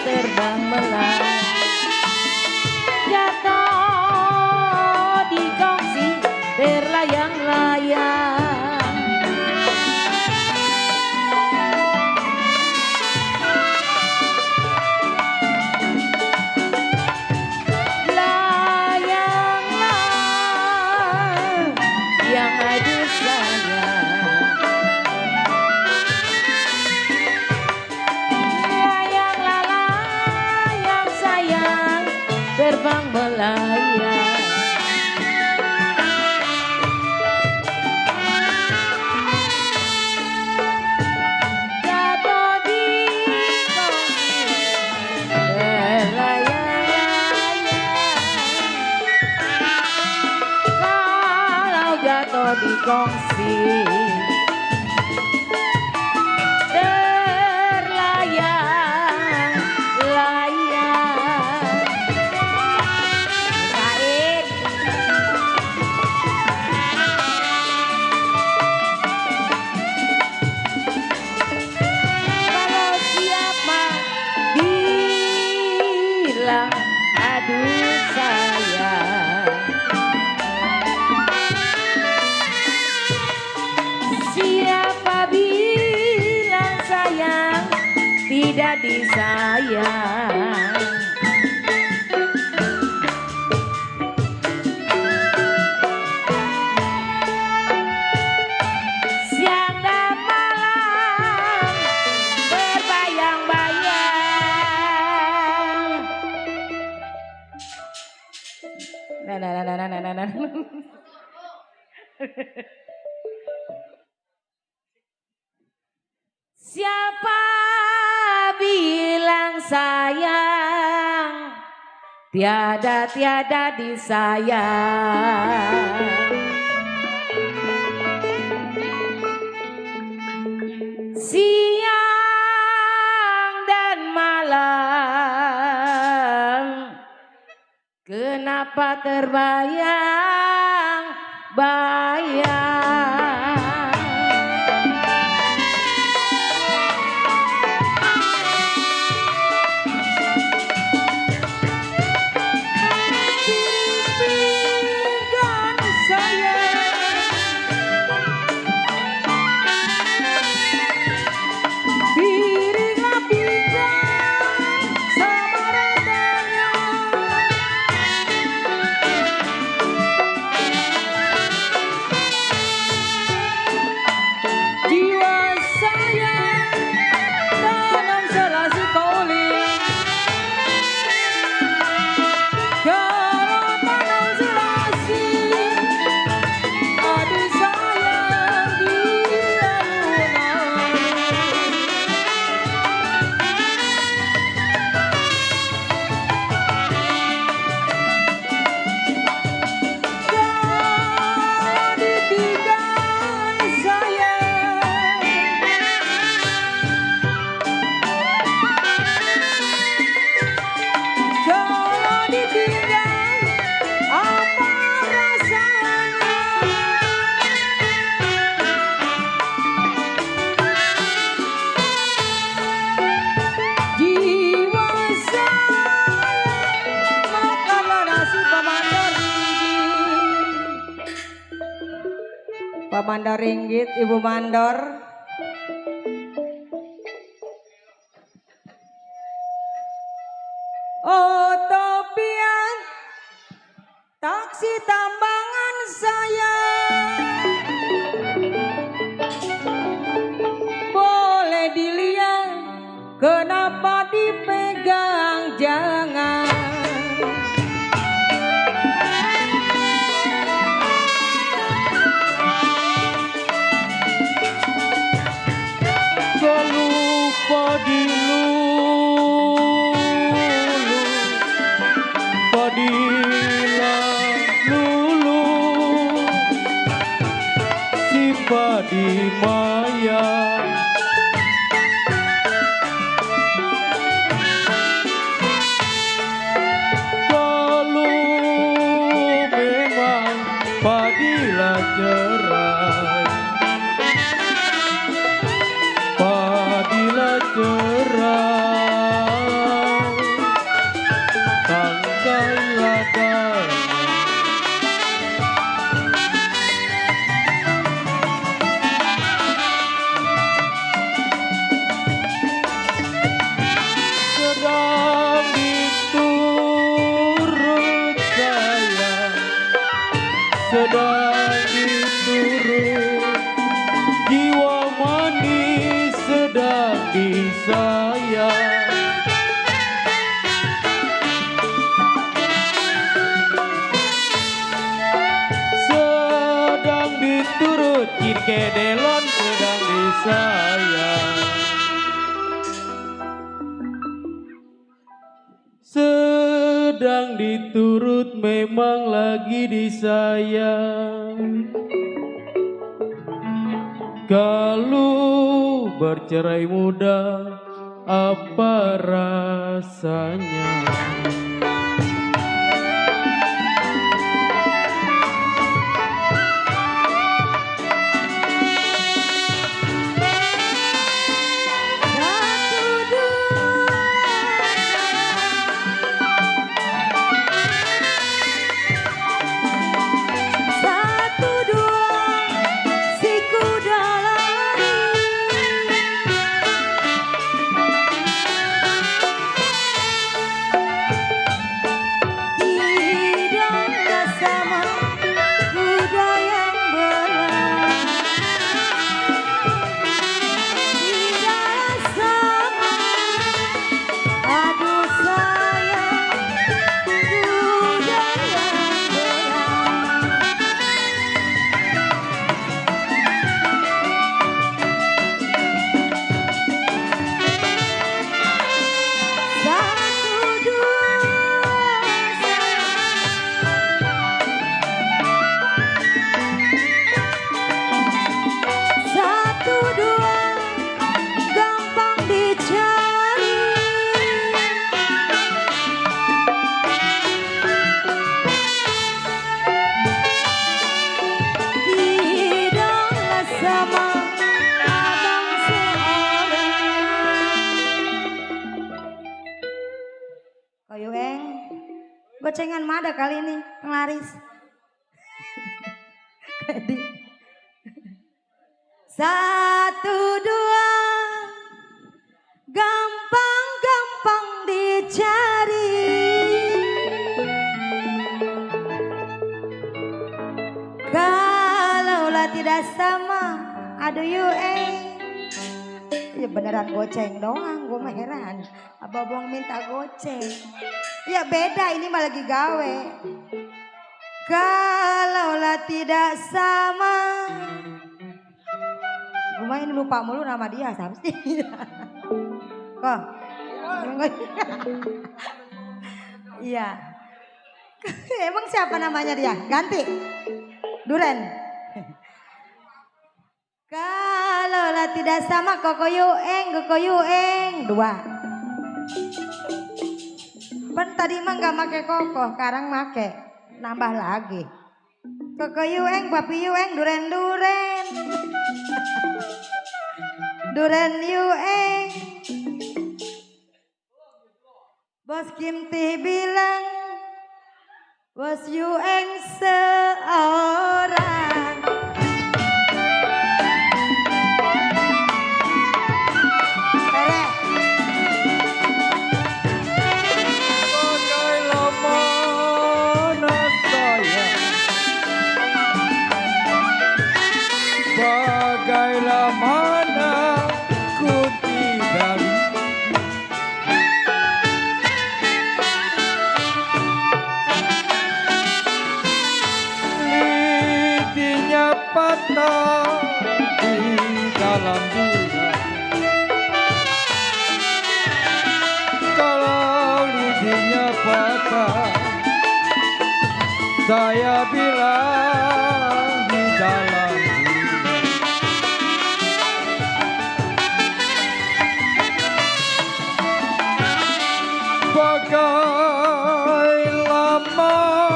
terbang melayang, jatuh di kongsi terlayang-layang. Layanglah yang aduh sayang, layanglah layang sayang terbang melayang. Jatuh di kongsi terlayang-layang, kalau jatuh di kongsi terlayang-layang. Said. Kalau siapa bilang aduh sayang, siapa bilang sayang tidak disayang. Siang dan malam berbayang-bayang. Nah. Siapa bilang sayang tiada disayang. Siang dan malam kenapa terbayang-bayang. Pak Mandor ringgit, Ibu Mandor. Oh topian taksi tambangan saya, boleh dilihat kenapa dipegang jangan. Di maya kalau memang Padilla cerai, Padilla cerai. sedang diturut, jiwa manis sedang disayang. Sedang diturut, jin kedelon sedang disayang. Sedang diturut memang lagi disayang. Kalau bercerai muda apa rasanya? Gocengan mada kali ini penglaris. Satu dua gampang-gampang dicari. Kalaulah tidak sama, aduh ya beneran goceng doang, gue mah heran. Abang minta goceng. Ya beda, ini mah lagi gawe. Kalaulah tidak sama. Gue main lupa mulu nama dia, siapa sih? Kok? Iya. Emang siapa namanya dia? Ganti. Duren. Kalaulah tidak sama, kokoyueng, dua. Kan tadi mah nggak make koko, sekarang make, nambah lagi. Kokoyueng, papiyueng, duren. Duren yueng. Bos Kimti bilang, bos yueng seorang. Bagailah mana ku tidak lidinya patah di dalam bulan. Kalau lidinya patah, saya bilang di dalam bagailah mana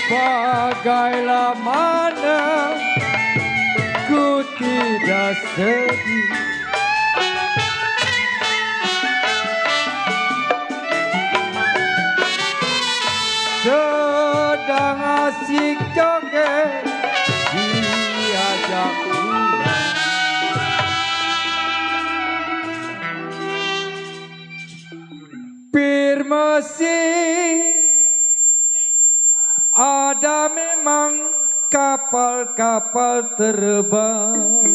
bagailah mana ku tidak sedih. Sedang asik joget diajak pulang. kapal-kapal terbang.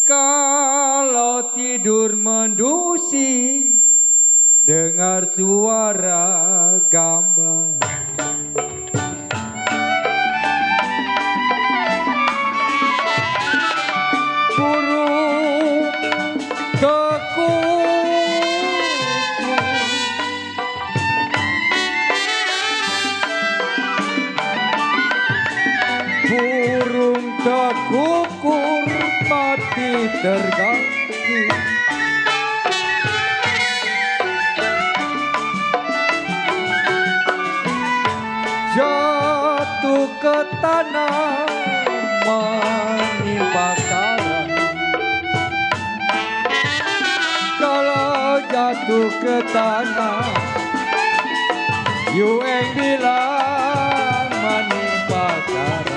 Kalau tidur mendusi, dengar suara gambang. Burung kekuku, burung tekukur mati terganggu. Jatuh ke tanah menimpa karang. Kalau jatuh ke tanah, Yueng bilang menimpa karang.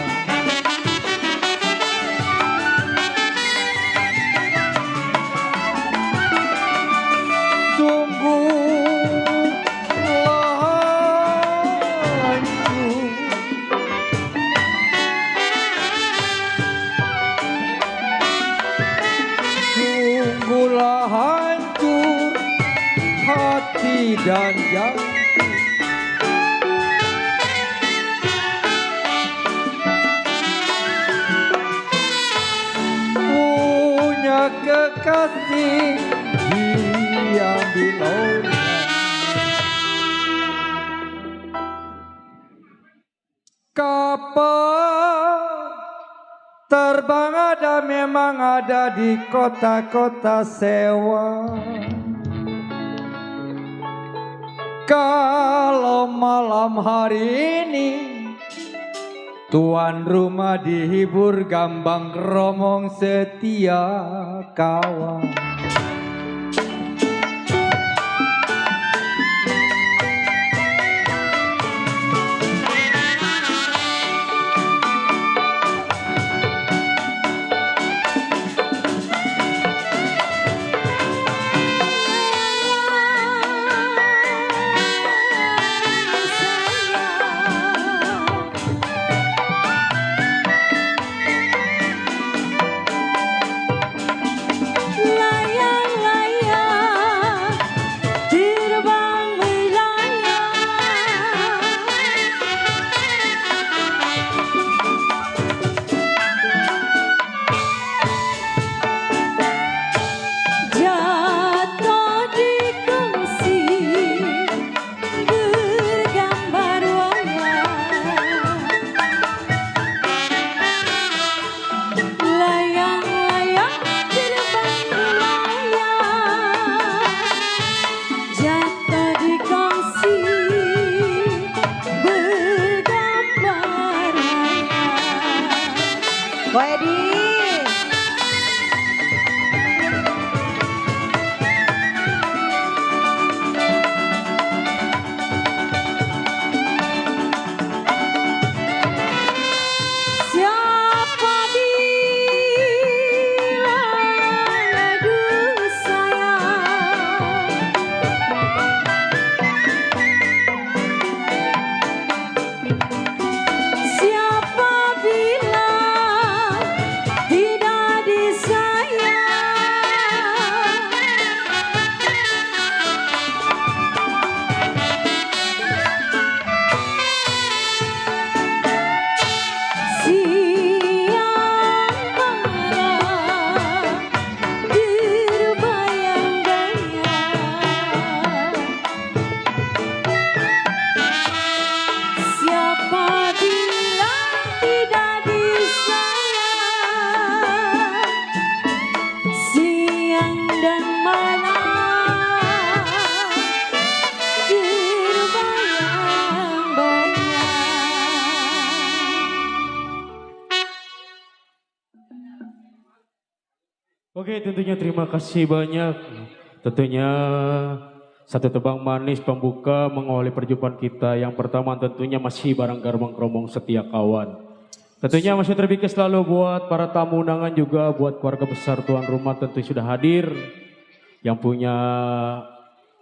Sungguhlah hancur hati dan jantung. Punya kekasih diambil orang. Kapal terbang ada, memang ada di kota-kota sewa. Kalau malam hari ini tuan rumah dihibur gambang kromong setia kawan. Oke, tentunya terima kasih banyak. Tentunya satu tebang manis pembuka mengawali perjumpaan kita. Yang pertama tentunya masih barang garbang kromong setia kawan. Tentunya masih terbikin selalu buat para tamu undangan juga buat keluarga besar tuan rumah tentu sudah hadir. Yang punya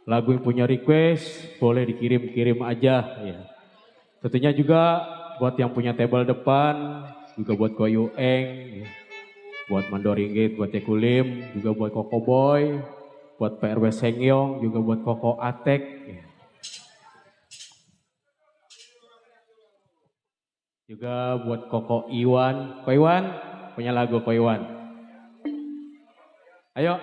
lagu, yang punya request boleh dikirim-kirim aja ya. Tentunya juga buat yang punya table depan, juga buat Koyu Eng, ya. Buat Mandoringgit, buat Tekulim, juga buat Koko Boy, buat PRW Sengyong, juga buat Koko Atek. Ya. Juga buat Koko Iwan. Ko Iwan, punya lagu Ko Iwan. Ayo.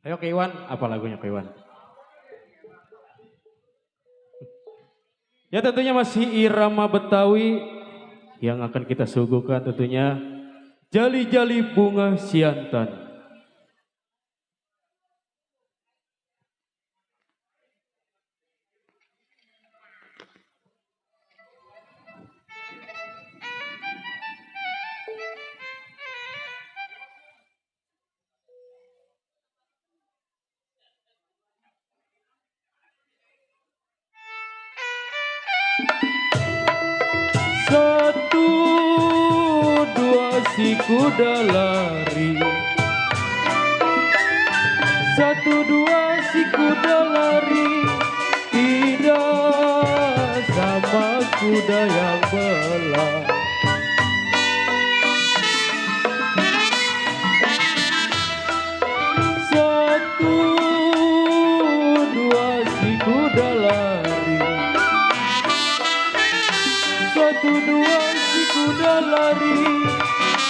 Ayo Ko Iwan, apa lagunya Ko Iwan? Ya tentunya masih irama Betawi yang akan kita suguhkan tentunya Jali-Jali Bunga Siantan. Satu, dua si kuda lari. Satu, dua si kuda lari. Tidak sama kuda yang belah. Satu, dua si kuda lari. Satu, dua si kuda lari.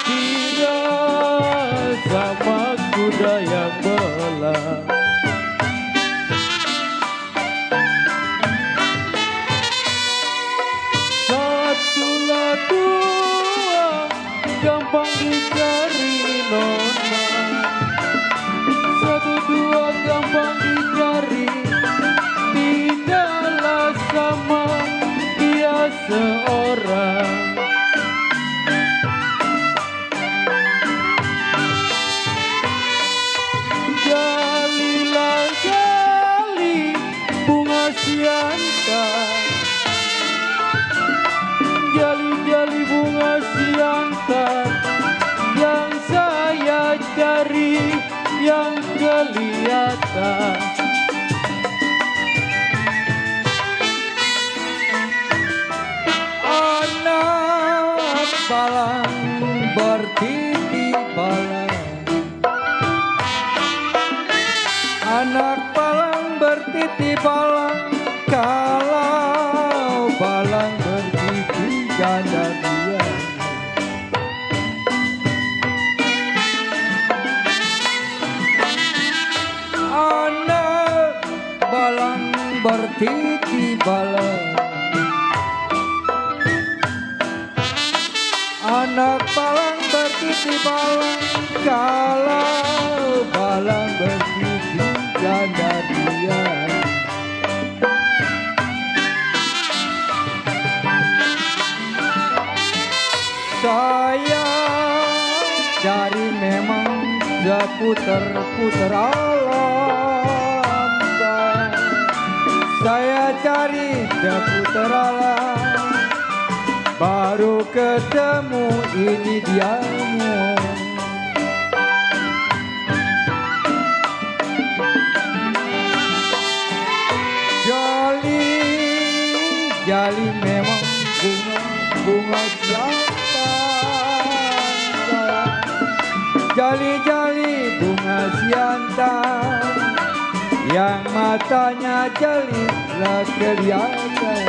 Tidak sama kuda yang belah. Satulah dua gampang dicari nona. Satu, dua gampang dicari. Tidaklah sama dia seorang. Jalilah jali bunga siantan. Jali-jali bunga siantan yang saya cari, yang kelihatan. Anak balang bertitip balang. Anak balang bertitip balang. Kalau balang bertitip janda dia. Anak balang bertitip balang. Anak balang bertitip balang. Kalau balang bertitip janda dia. Saya cari memang seputar-putar alam. Saya cari seputar alam. Baru ketemu ini dianya. Jali, jali memang bunga siantan. Jali-jali bunga siantan. Yang matanya jali lah kelihatan.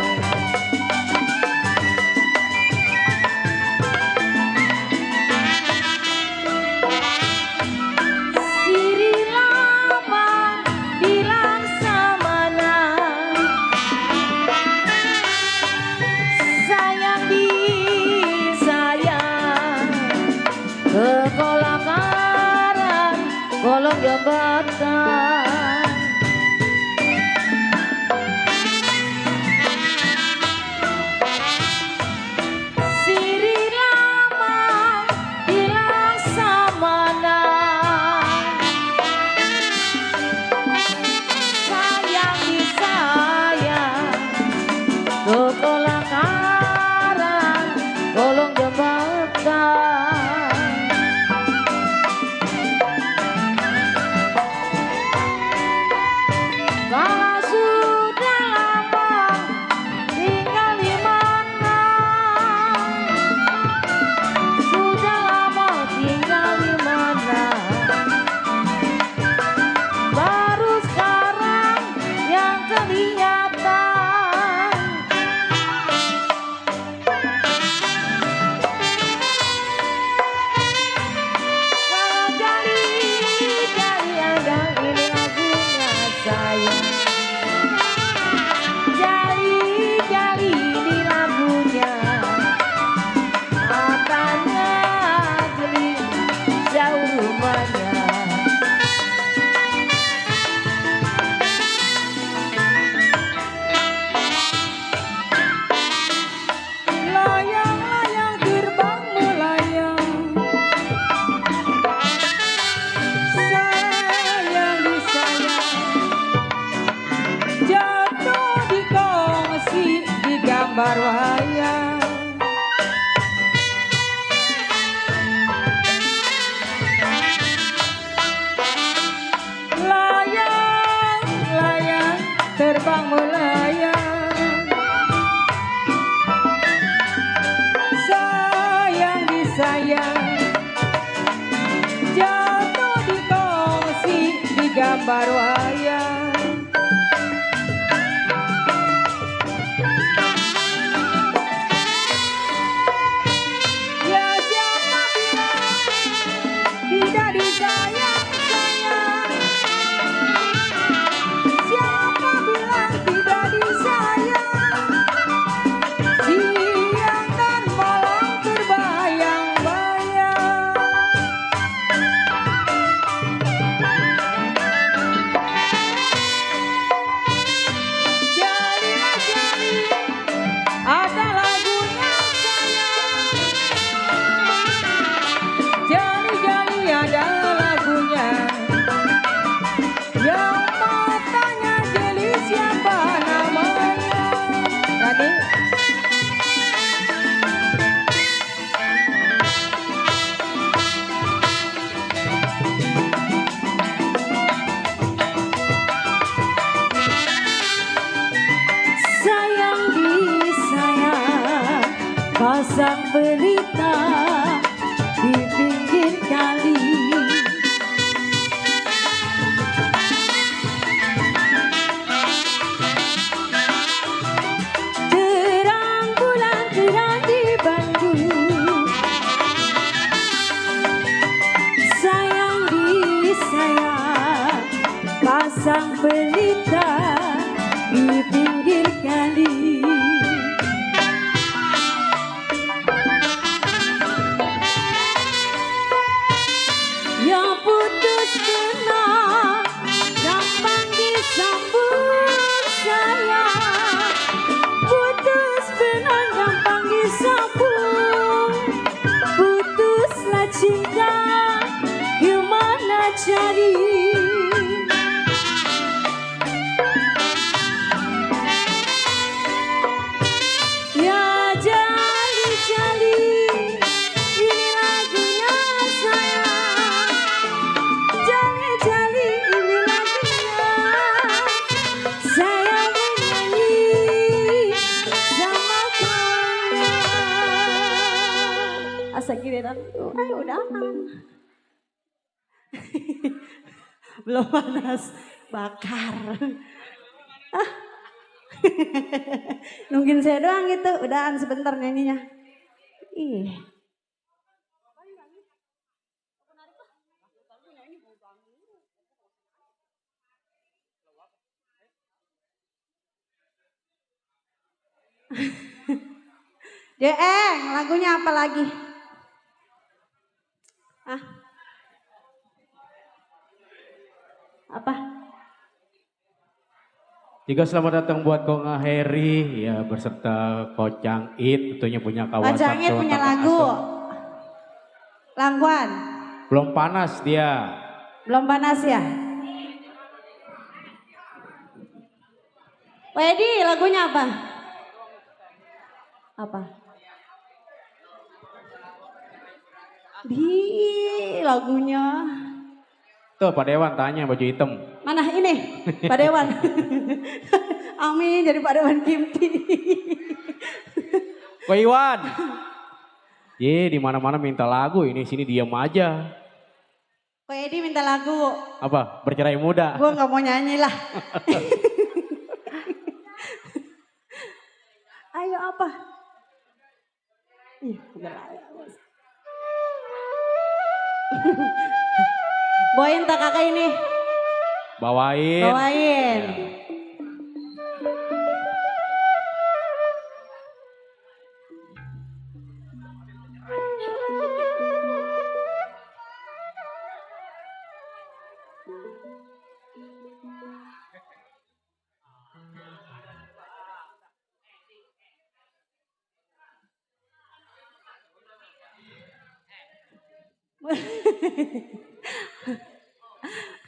Kolong jembatan siri lama hilang samana. Sayang di sayang gambar wayang. Layang, layang, terbang melayang. Sayang disayang, jatuh di kongsi di gambar wayang. Ya siapa bilang tidak disayang sayang? Siapa bilang tidak disayang? Siang dan malam terbayang-bayang. Jadilah jadi ada lagunya sayang. Jali-jali ada lagunya. Yang mau tanya jeli siapa namanya? Tadi sayang disayang, pasang pelita di pinggir kali. Terang bulan terang di Bandung. Sayang disayang, pasang pelita di pinggir kali. Yang putus kenal gampang disambung sayang. Putus benang gampang disambung. Putuslah cinta gimana jadi? Ya jali-jali ini lagunya sayang. Jali-jali ini lagunya. Saya bernyanyi sama kawannya. Asa giliran tuh, ayo udahan. Belum panas, bakar. Ah. Nungguin saya doang gitu, udahan sebentar nyanyinya. Ih. Jeeng, lagunya apa lagi? Ah. Apa? Juga selamat datang buat Konga Heri ya berserta Kocang It tentunya punya kawan Kocang It Sabtu punya Tangga lagu. Asem. Langguan. Belum panas dia. Belum panas ya? Wedi, lagunya apa? Apa? Di lagunya. Tuh Pak Dewan tanya baju hitam. Mana ini? Pak Dewan. Amin jadi Pak Dewan Kimti. Ko Iwan. Ye di mana-mana minta lagu ini sini diam aja. Ko Edi minta lagu. Apa? Bercerai muda. Gue nggak mau nyanyi lah. Ayo apa? Ih, udah lama. Bawain tak kakak ini? Bawain. Bawain. Ya.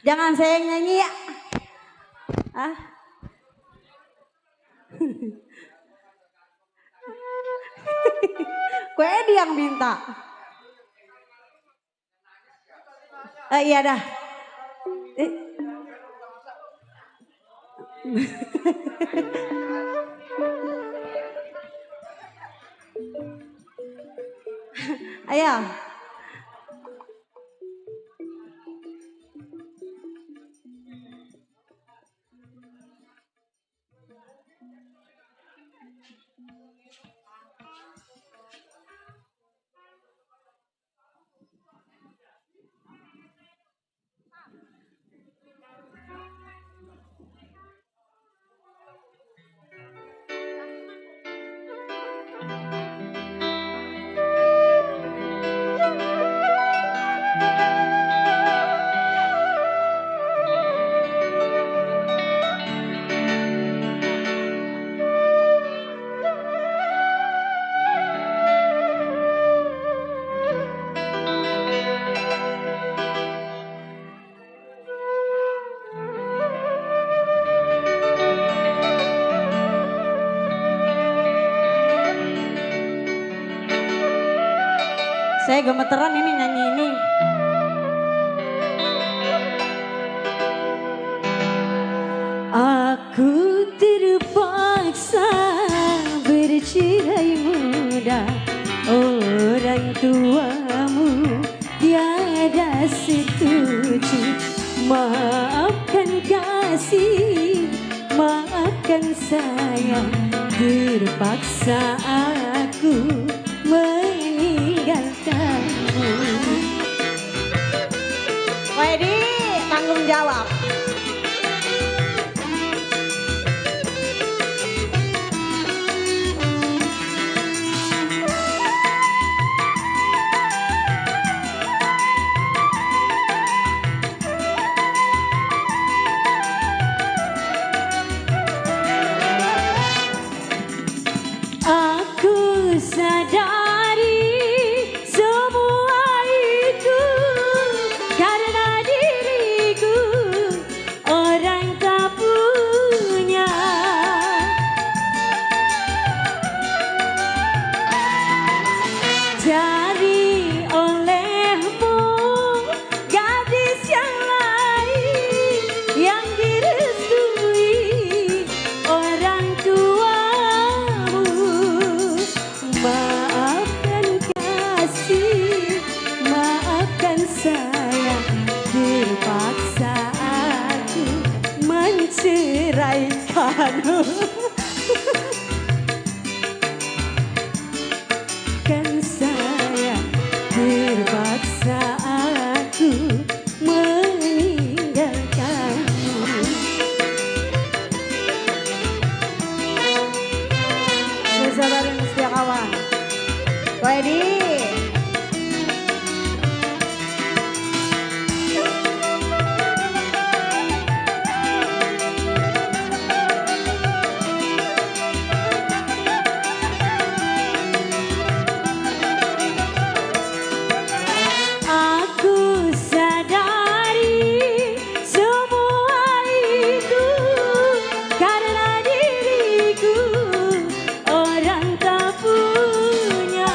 Jangan saya yang nyanyi ya. Ah. Kue Edi yang minta. Iya dah. Ayo. Saya gemeteran ini nyanyi ini. Aku terpaksa bercerai muda, orang tuamu tiada setuju. Maafkan kasih, maafkan sayang, terpaksa aku meninggalkanmu. Wedi, tanggung jawab. Aku sadari semua itu karena diriku orang tak punya. Cari olehmu gadis yang lain yang direstui orang tuamu. Maafkan kasih, maafkan sayang, terpaksa aku menceraikanmu. Kan sayang, terpaksa aku meninggalkanmu. Sabar yang setia kawan. Wedi. Aku sadari semua itu karena diriku orang tak punya.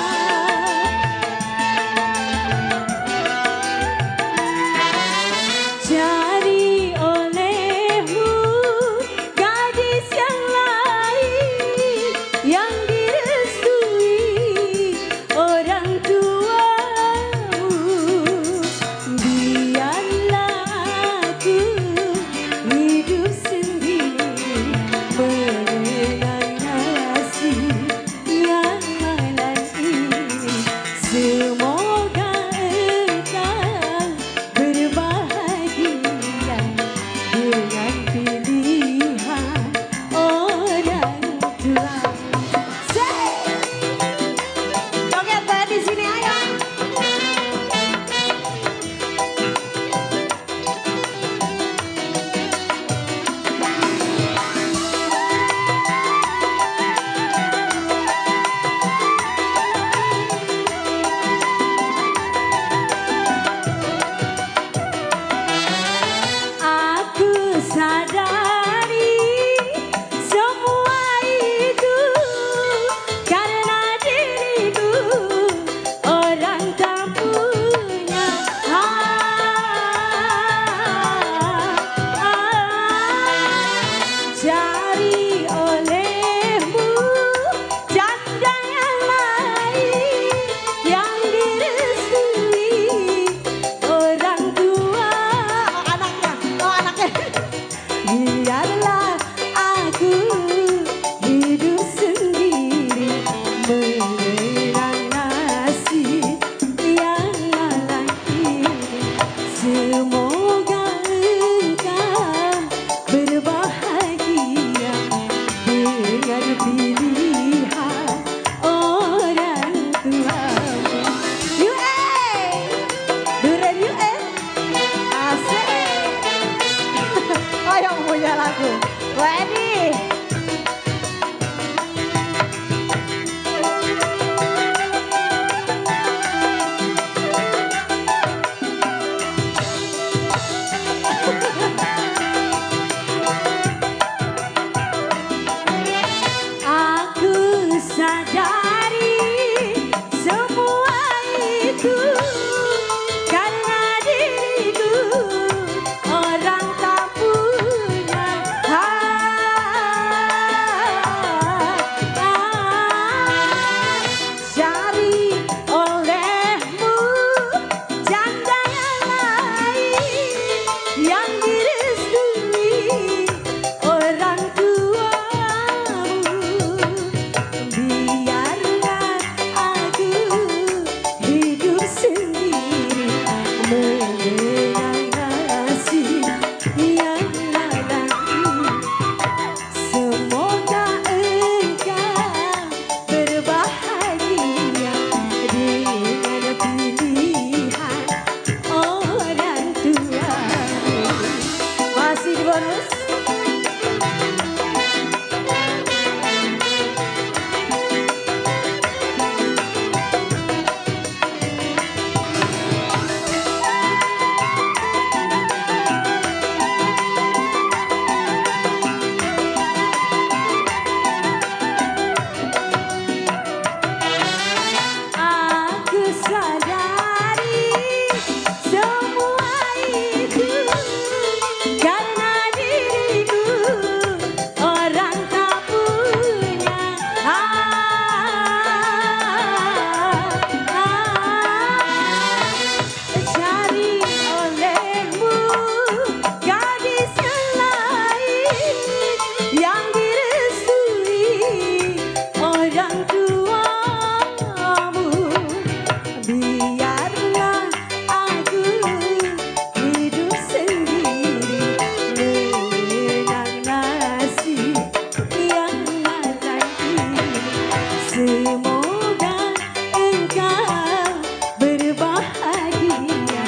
Semoga engkau berbahagia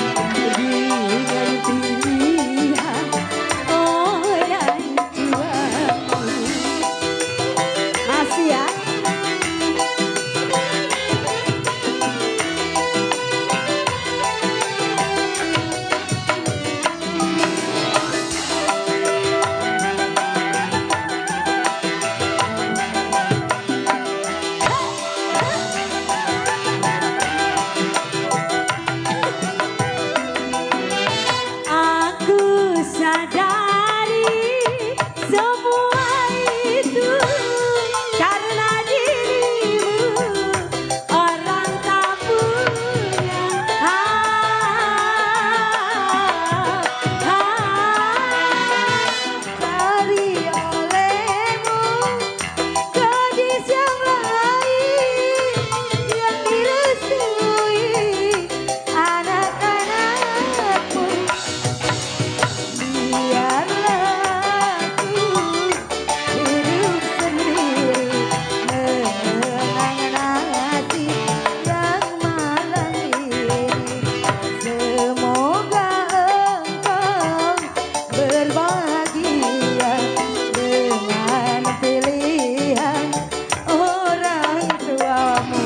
dengan pilihan orang tuamu. Masih ya. Aku sadari semua itu karena dirimu orang tak punya Dari olehmu gadis yang lain yang direstui anak-anakmu. Biarlah aku hidup sendiri mengenang nasib yang malang ini. Semoga engkau berbahagia dengan pilihan orang tuamu.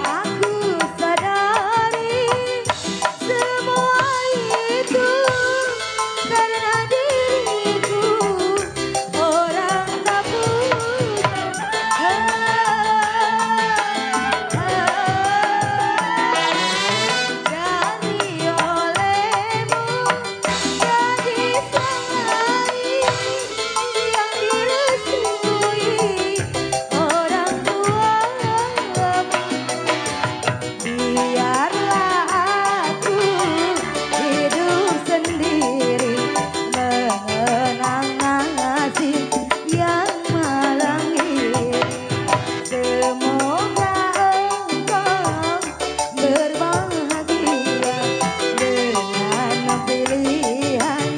Aku sadari semua itu karena diriku orang tak dari olehmu gadis yang lain yang direstui orang tuamu. Biarlah aku hidup sendiri mengenang nasib yang malang ini. Semoga engkau berbahagia dengan pilihan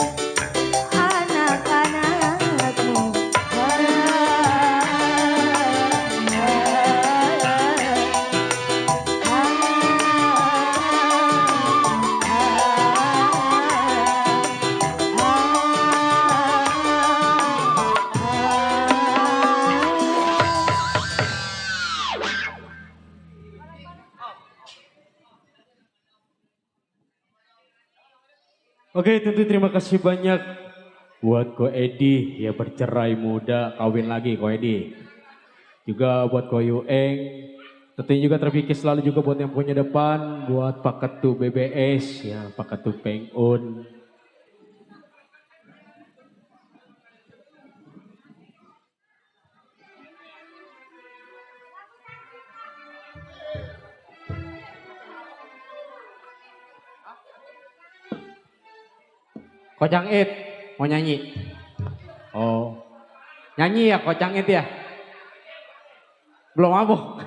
anak-anakmu. Oke, tentu terima kasih banyak buat Ko Edi ya bercerai muda, kawin lagi Ko Edi. Juga buat Ko Yueng, tentunya juga terpikir selalu juga buat yang punya depan, buat Pak Ketu BBS ya, Pak Ketu Pengun. Kocang It mau nyanyi? Oh, nyanyi ya Kocang It ya? Belum mabuk.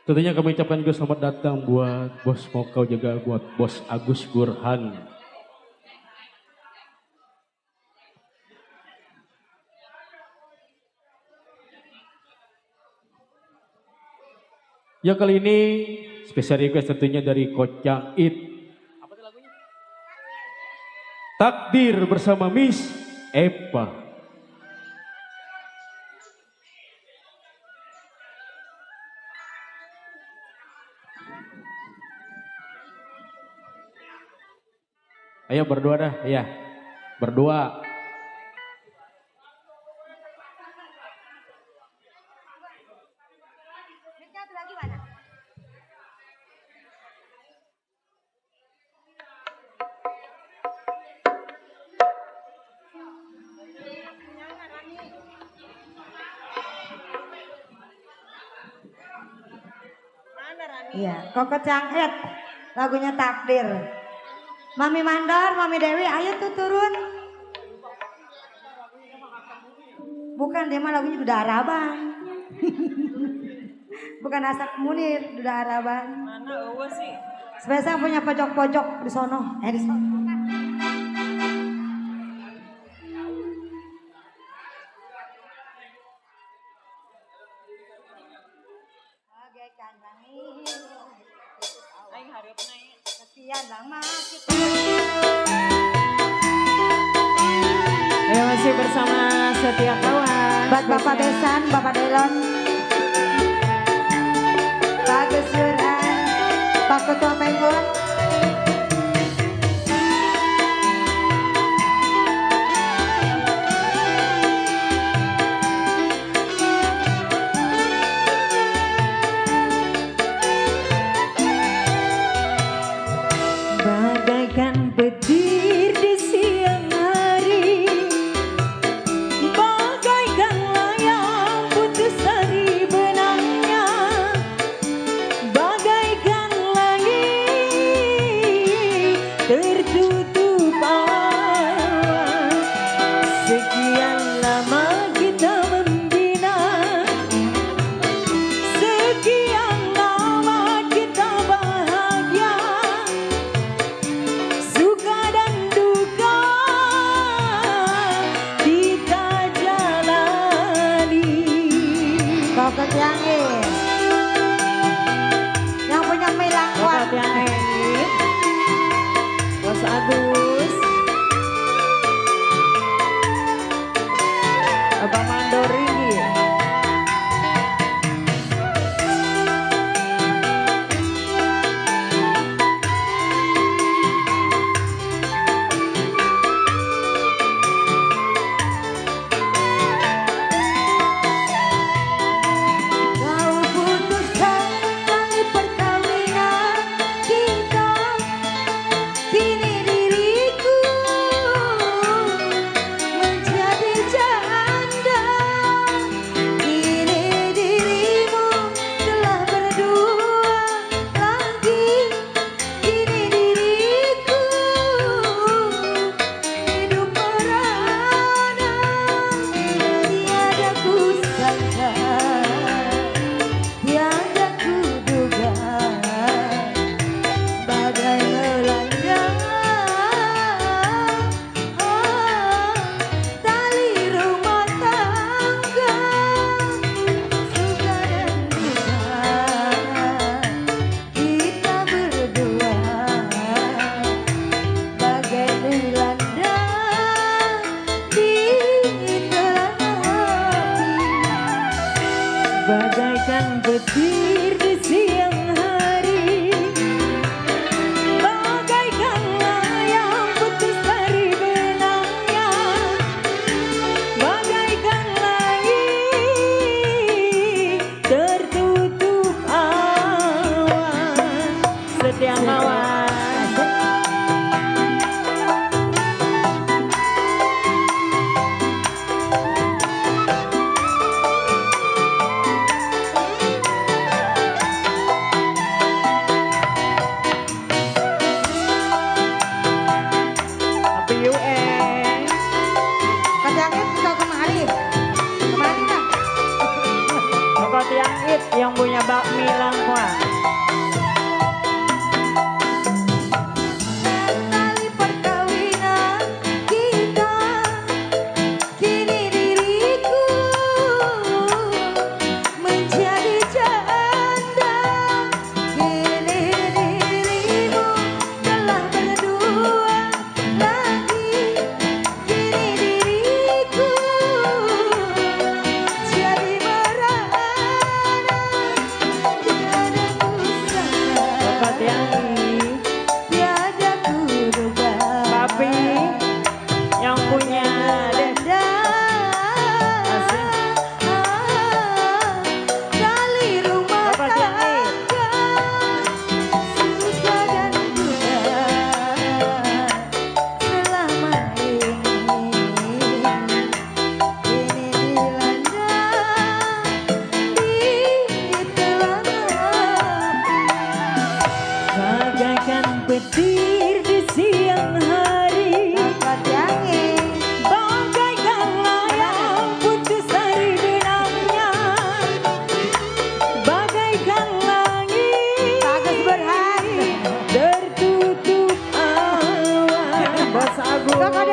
Tentunya kami ucapkan juga selamat datang buat Bos Mokau juga buat Bos Agus Burhan. Ya kali ini spesial request tentunya dari Kocang It. Apa tuh lagunya? Takdir bersama Miss Eva. Ayo berdua dah, ya. Berdua. Iya, Koko Cangket. Lagunya Takdir. Mami Mandor, Mami Dewi, ayo tuh turun. Bukan, dia mah lagunya Duda Araban. Bukan Asap Munir, Duda Araban. Mana eueuh sih? Spesial punya pojok-pojok di sono. Di sono. Bagaikan langit. Aing hareupna ieu. Sekian lama kita. Ayo masih bersama Setia Kawan. Buat Bapak Besan, Bapak Delon, Pak Gesuran, Pak Ketua Penggon. Bagaikan petir di siang hari, bagaikan layang putus dari benangnya, bagaikan langit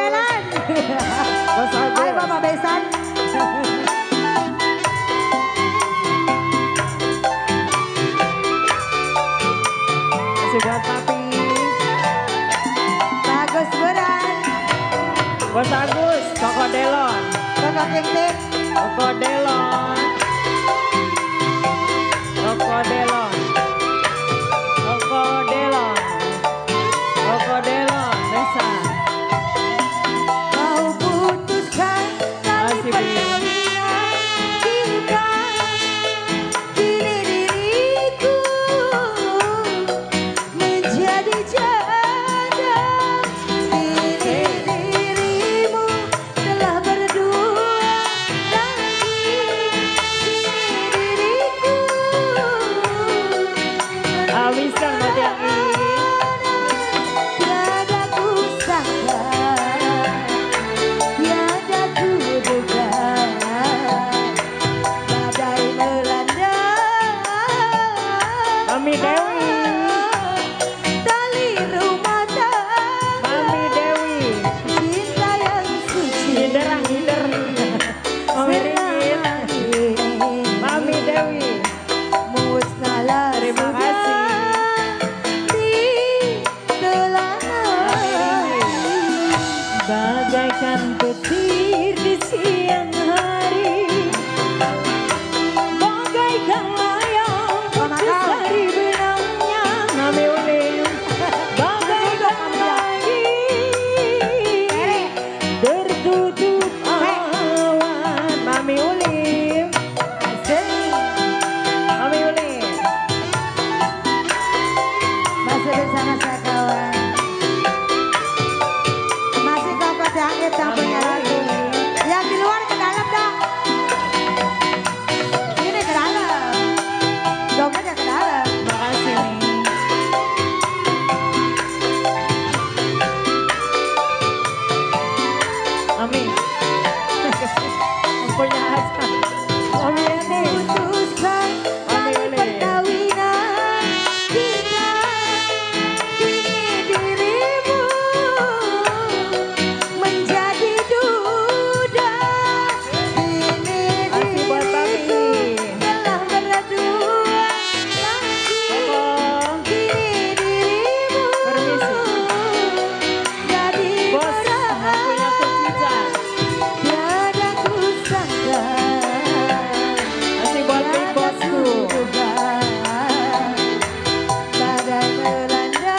Melan. Mas Agus. Hai Bapak Besan. Masih buat papi. Bagus Buran. Bos Agus, Koko Delon. Koko Ting Ting. Koko Delon. Koko Delon. Koko Delon. Koko Delon, Desa. Kau putuskan tali Masih, Bi. perkawinan kita. Kini diriku menjadi janda. Kini dirimu telah berdua lagi. Kini diriku Habiskan buat yang ini. tiada ku sangka, tiada ku duga, badai melanda. Mami Dewi. Tali rumah tangga, Mami Dewi. cinta yang suci. Hinder. Mami Ringit. Mami Dewi. Musnahlah Terima sudah kasih. ditelan. Bagaikan petir di siang hari, bagaikan layang putus dari benangnya. Mami Uling. Bagaikan langit tertutup awan. Mami Uling. Mami Uling. Masih bersama saya kawan. Masih Koko Dangit yang punya lagu. Yang di luar ke dalam dong. Ini ke dalam. Dompetnya ke dalam. Makasih nih. Mami. Punya asa. Mami ini. Putuskan tali Mami Uli. perkawinan kita. Kini dirimu menjadi duda. Kini Masih buat papi. diriku telah berdua lagi. Koko. Kini dirimu Permisi. jadi Bos, punya kunci jas. tiada ku sangka, Masih buat big tiada bosku. ku duga, badai melanda.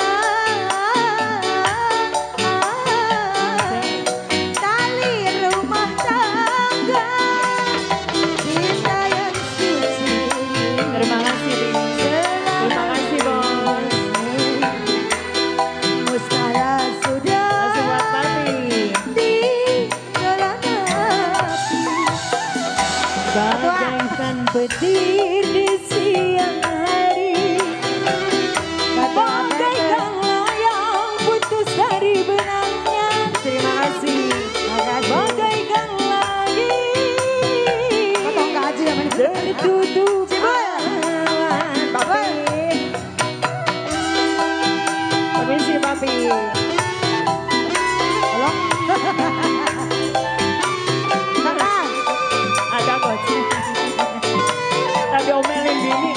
Tali rumah tangga, cinta yang suci. Terima kasih, Bi. Terima kasih, Bos. Musnahlah sudah Masih buat papi. ditelan api. Bagaikan petir di siang hari, bagaikan layang putus dari benangnya. Terima kasih. Bagaikan langit Potong gaji ya, men. tertutup awan. Papi. Permisi, papi. Tolong. Kakak. Ada kok. Tadi omelin bini.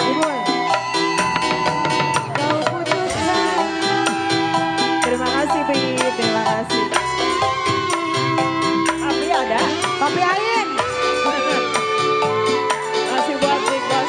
Kau putuskan. Terima kasih, Pi. Terima kasih. Papi ada? Papi Ain. Masih buat Big Boss.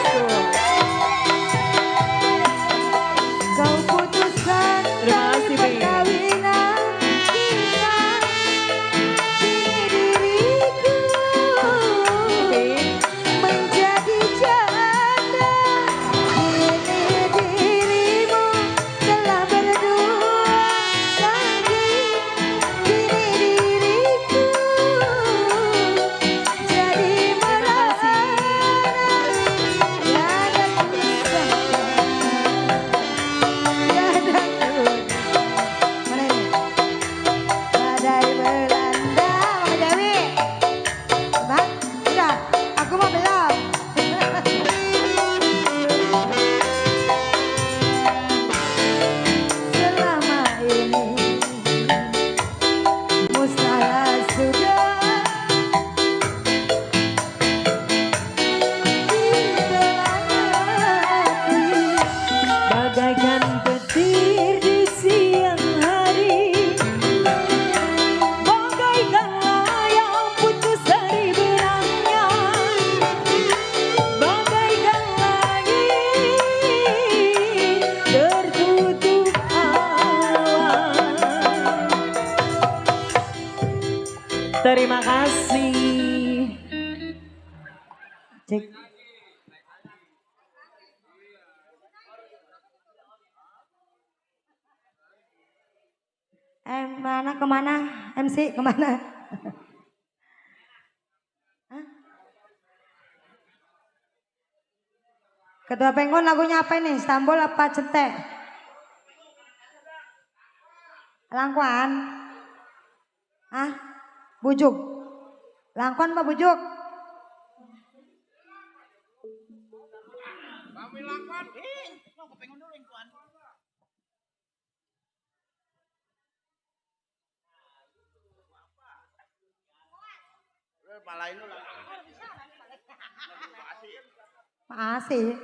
Terima kasih. Cek. Mana kemana? MC kemana? Hah? Ketua Pengkon lagunya apa ini? Istanbul apa Cetek? Langkuan? Hah? Bujuk? Langkuan apa bujuk? Masih.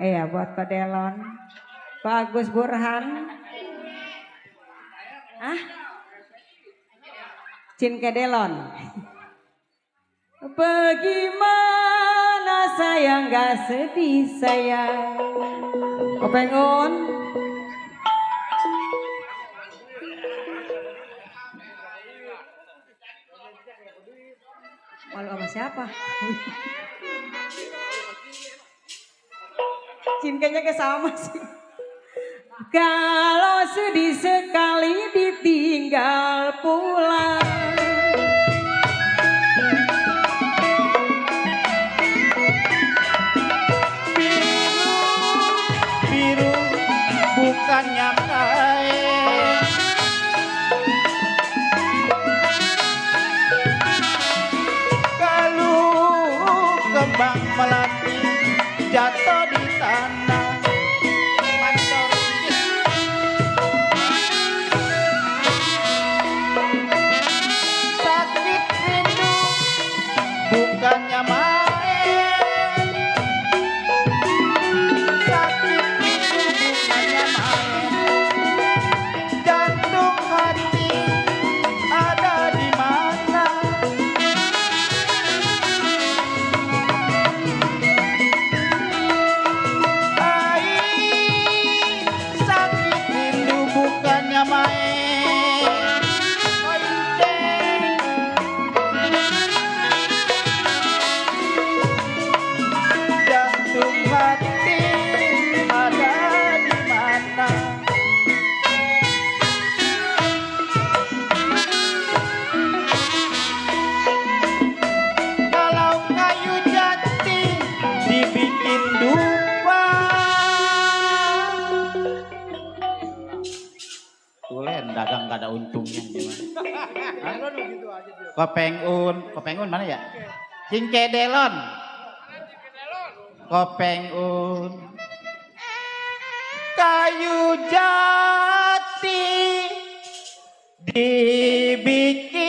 Iya buat Pak Delon, Pak Agus Burhan, Cinke Delon. Bagaimana saya nggak sedih sayang, Opengon. Malu sama siapa? Cinkanya ke sama sih. Kalau sedih sekali ditinggal pulang. Biru bukannya kain, kalau kembang melati jatuh di tanah mantor sakit rindu bukannya main, sakit rindu bukannya main, jantung hati ada di mana, tulen dagang gak ada untungnya gimana. Kopeng un mana ya? Cingke delon. Kopeng un. Kayu jati dibikin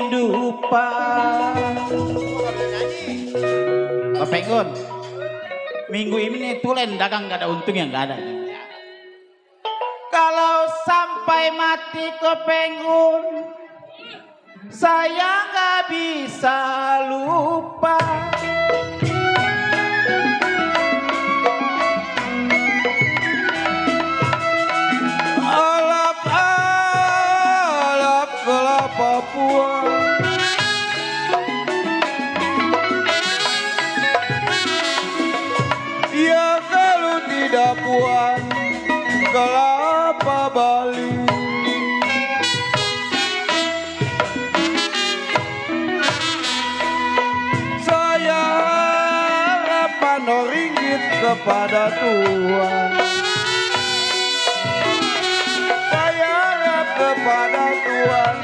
dupa. Kopeng un. Minggu ini tulen dagang gak ada untung yang gak ada. Kalau sampai mati Kopengun, saya gak bisa lupa. Alap-alap kelapa puan, ya kalau tidak puan kelapa Bali. Saya harap ringgit kepada Tuhan. Saya harap kepada Tuhan.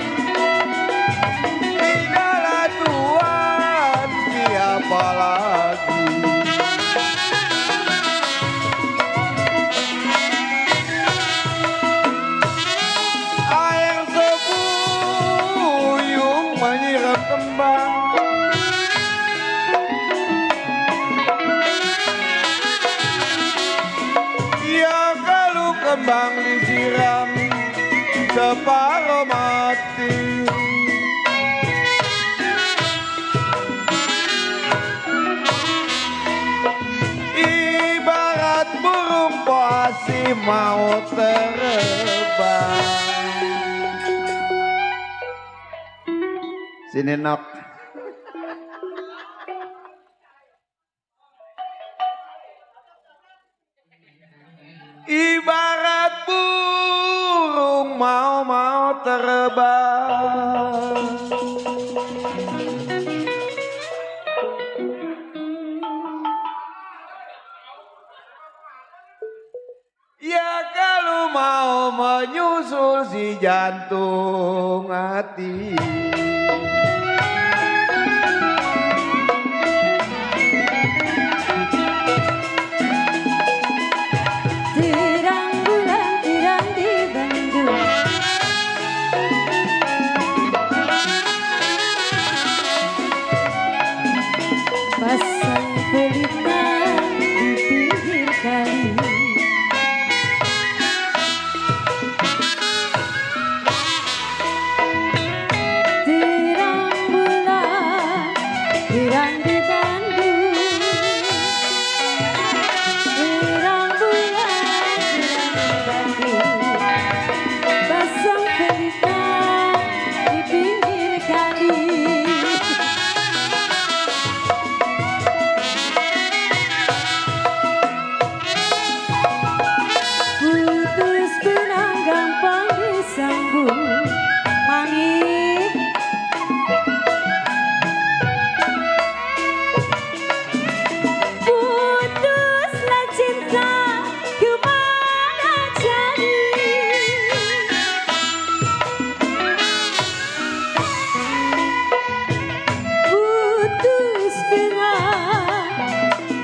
Tinggallah Tuhan, siapa lagi? Air sebuyung menyiram kembang. Ya kalau kembang disiram separuh mati. Ibarat burung poasi mau terbang. Sini nak. Ibarat burung mau terbang. Ya kalau mau menyusul si jantung hati. Terang bulan terang di Bandung, pasang pelita di pinggir kali. Terang bulan terang di Bandung, terang bulan terang di Bandung, pasang pelita di pinggir kali. Putus benang gampang disambung, manis. Putuslah cinta kemana jadi? Putus benang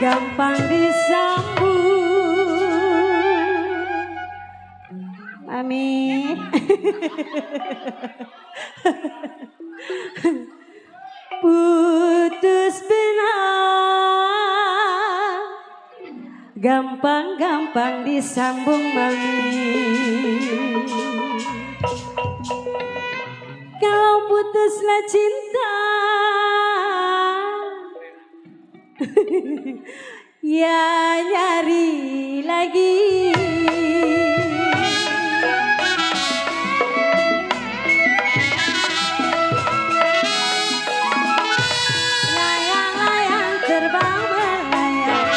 gampang disambung, mami. Putus benang gampang-gampang disambung, mami. Kalau putuslah cinta, ya nyari lagi. Layang-layang terbang melayang,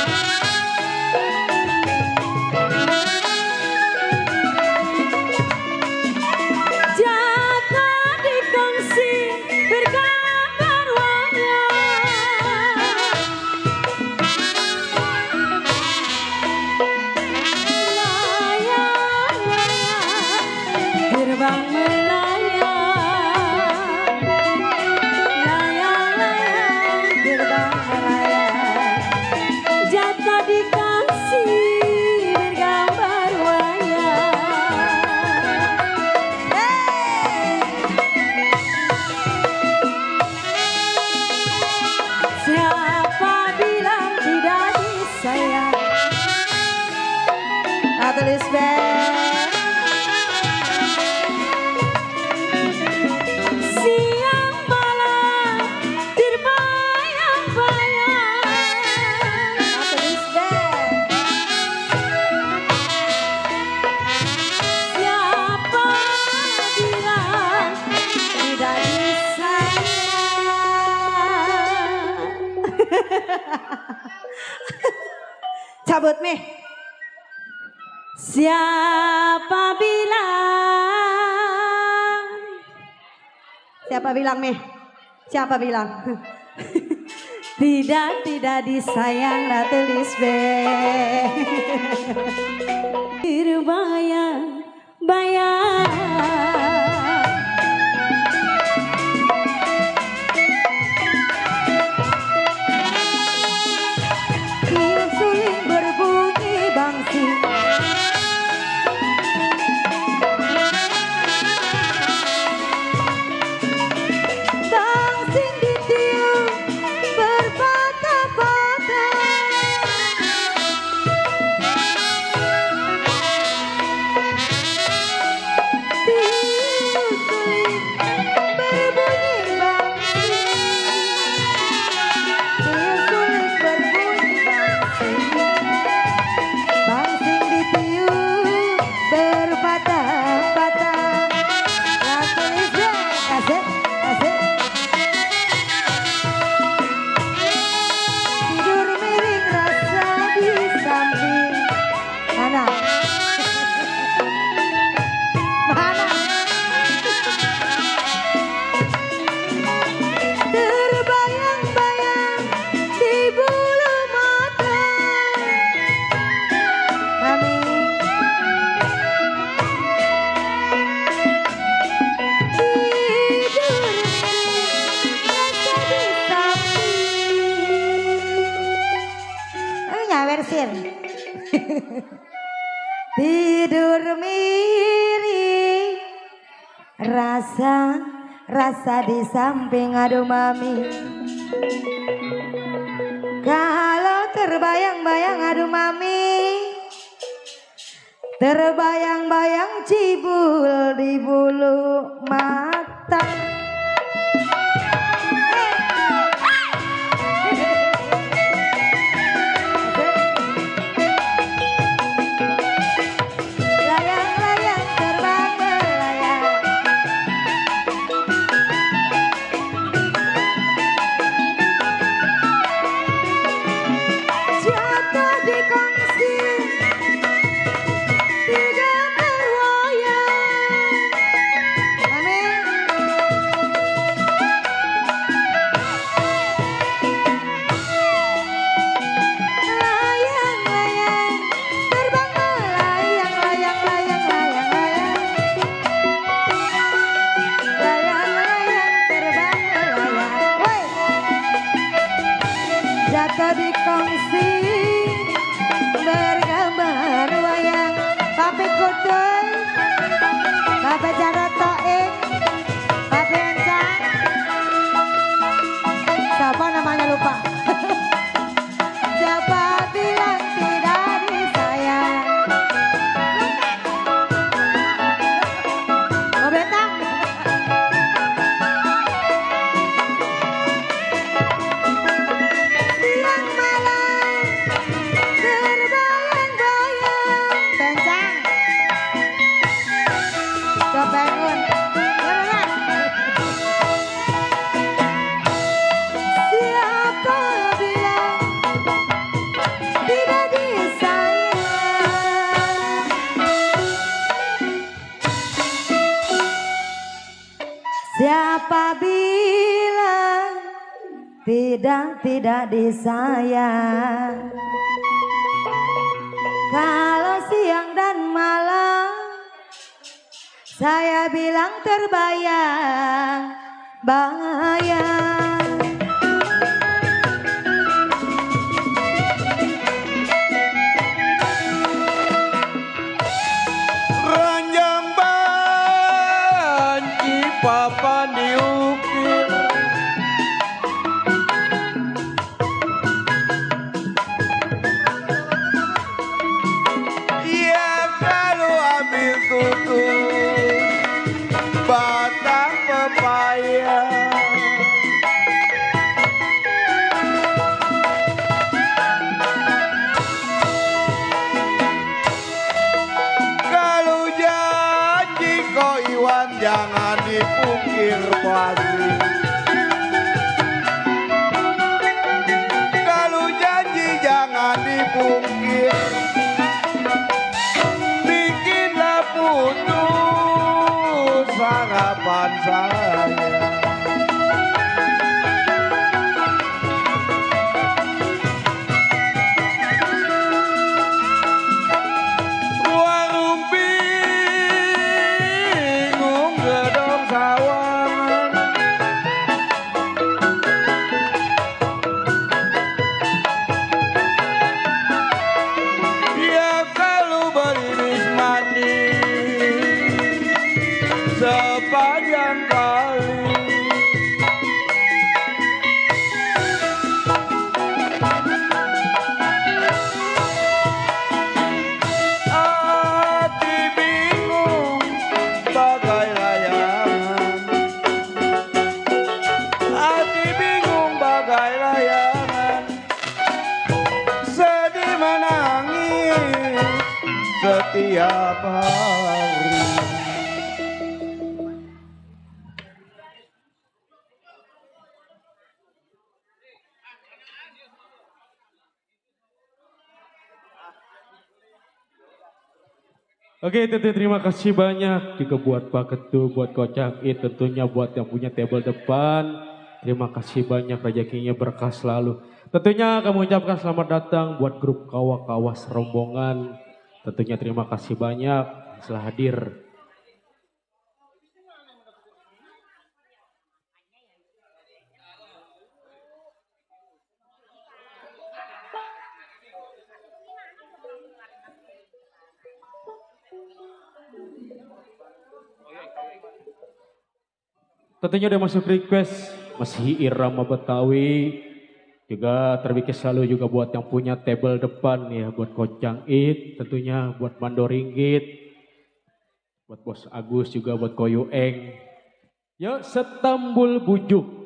jatuh di kongsi bergambar wayang. Layang disebut meh. Siapa bilang? Siapa bilang meh? Siapa bilang? Tidak disayang Ratu Lisbeth. Bayang Tiup suling berbunyi bangsi. Bangsing ditiup berpatah-patah. Tiup suling berbunyi bangsi. Tiup suling berbunyi bangsi. Bangsing ditiup berpatah-patah. Ratu Lisbeth, asik, asik. Tidur miring rasa di samping. Mana? Mana? Terbayang-bayang di bulu mata. Mami. Tidur miring rasa di samping. Nyawer sir. Tidur miring rasa di samping. Aduh mami, kalau terbayang-bayang aduh mami, terbayang-bayang cibul di bulu mata. Layang-layang terbang melayang. Jatuh di kongsi, tidak terwayang. Amin. Layang-layang terbang melayang, layang-layang, layang-layang. Layang-layang terbang melayang. Woi. Jatuh di kongsi bergambar wayang. Pape kudoy, pape jarot toing, pape encang. Siapa namanya lupa? Siapa bilang tidak disayang? Oh betang. Siang malam terbayang-bayang. Pencang. Kebangun. Beneran. Siapa bilang tidak disayang? Siapa bilang tidak disayang? Kalau siang dan malam saya bilang terbayang-bayang. Ranjang banci papan diukir. Ia kalau ambil tutut batang pepaya. Kalau janji kau Iwan jangan dipukir pasti. Kalau janji jangan dipukir. putus harapan saya. Warung bingung gedong sawangan. Ya kalau beriris manis sepanjang kali. Hati bingung bagai layangan. Hati bingung bagai layangan. Sedih menangis setiap hari. Oke, tentu terima kasih banyak juga buat Pak Ketua, buat Kocak It, tentunya buat yang punya table depan. Terima kasih banyak, rezekinya berkah selalu. Tentunya kami ucapkan selamat datang buat grup kawa-kawas rombongan. Tentunya terima kasih banyak telah hadir. Tentunya udah masuk request, masih irama Betawi. Juga terbikin selalu juga buat yang punya table depan ya, buat Kocang It, tentunya buat Mando Ringgit, buat Bos Agus juga buat Koyu Eng. Yuk setambul bujuk.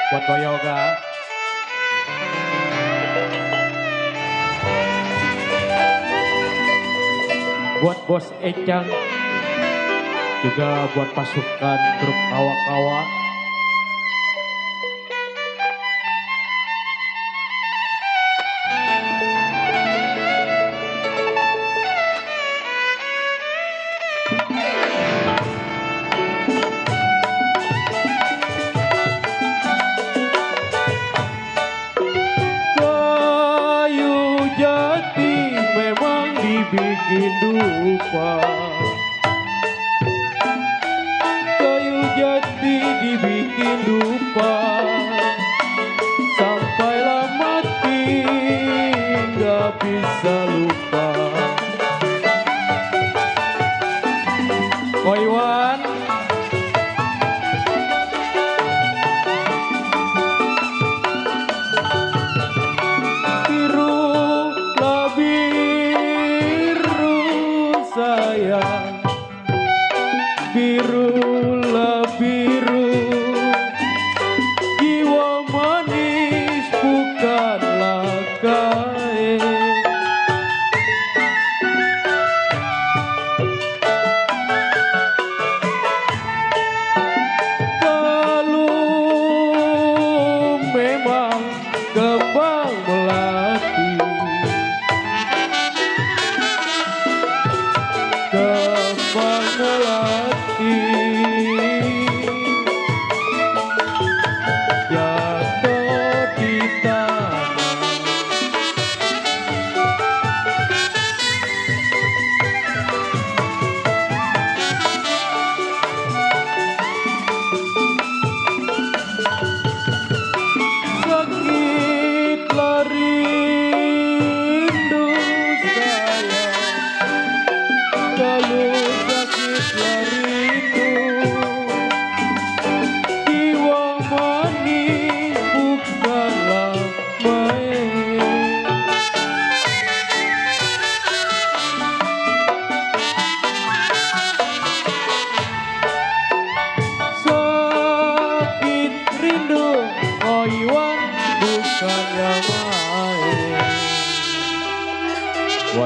Buat Koyoga. Buat Bos Ecang. Juga buat pasukan grup kawa-kawa. Bikin dupa, kayu jati dibikin dupa, sampailah mati nggak bisa lupa. Koiwan, biru sayang, birulah biru,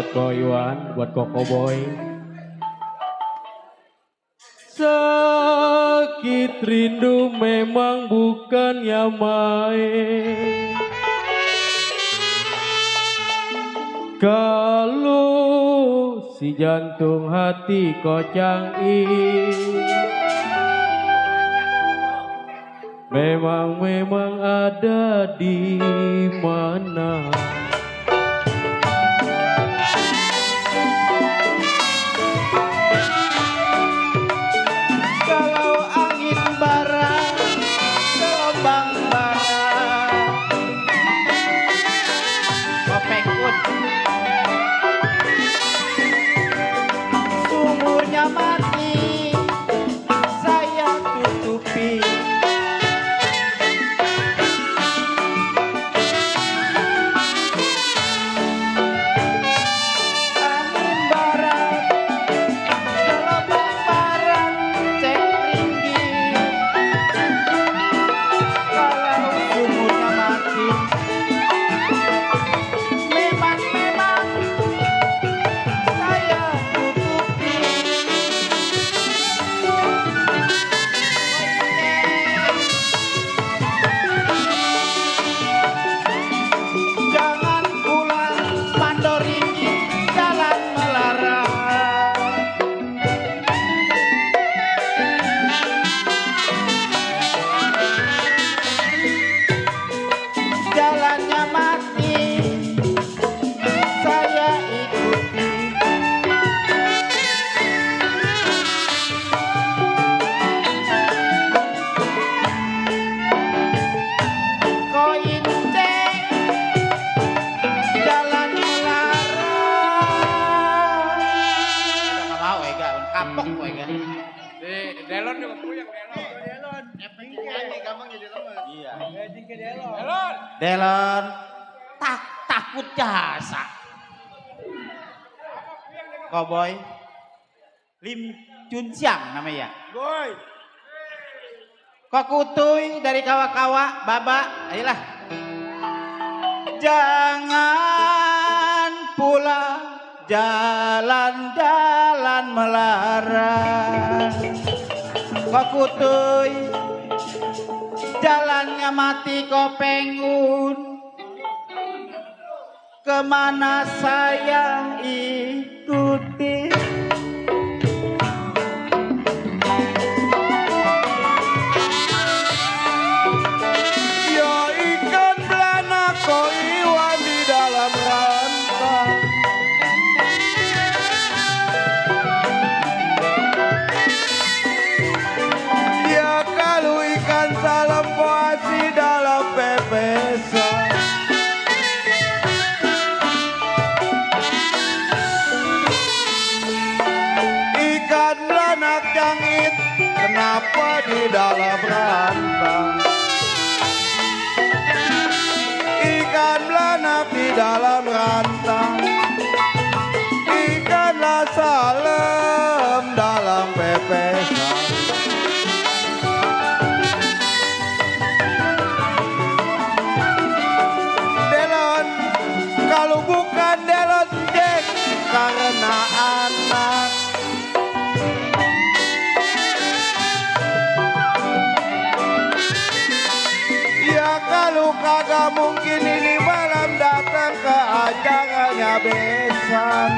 buat Ko Iwan, buat Koko Boy. Sakit rindu memang bukannya main. Kalau si jantung hati kocangin, memang ada di mana. Kalau angin barat, gelombang barat, Kopengkun, sumurnya mati, saya tutupi. Angin barat, gelombang barat, cek ringgit. Kalau sumurnya mati, memang saya tutupi. Jangan pulang Mandoringi, jalan melarang. Jalannya mati, saya ikuti. Koin cek, jalan melarang. Udah nggak mau Ega, kapok kok Ega. Delon juga puyeng Delon. Gampang jadi lemes. Iya. Delon. Delon takut jasa. Cowboy Lim Chun Siang namanya. Boy. Kok kutuy dari kawa-kawa, baba, ayolah. Jangan pulang, jalan-jalan melarang. Kok kutuy, jalannya mati Kopengkun. Kemana saya ikuti? Yo ikan belana Ko Iwan di dalam rantang. Ya kalau ikan salam puasi dalam pepesan. Ikan belanak jangit, kenapa di dalam rantang? Ikan belanak di dalam rantang, ikanlah salem dalam pepesan. Delon, kalau bukan Delon Jack, karena anak. Ya kalau kagak mungkin ini malam datang ke acaranya besan.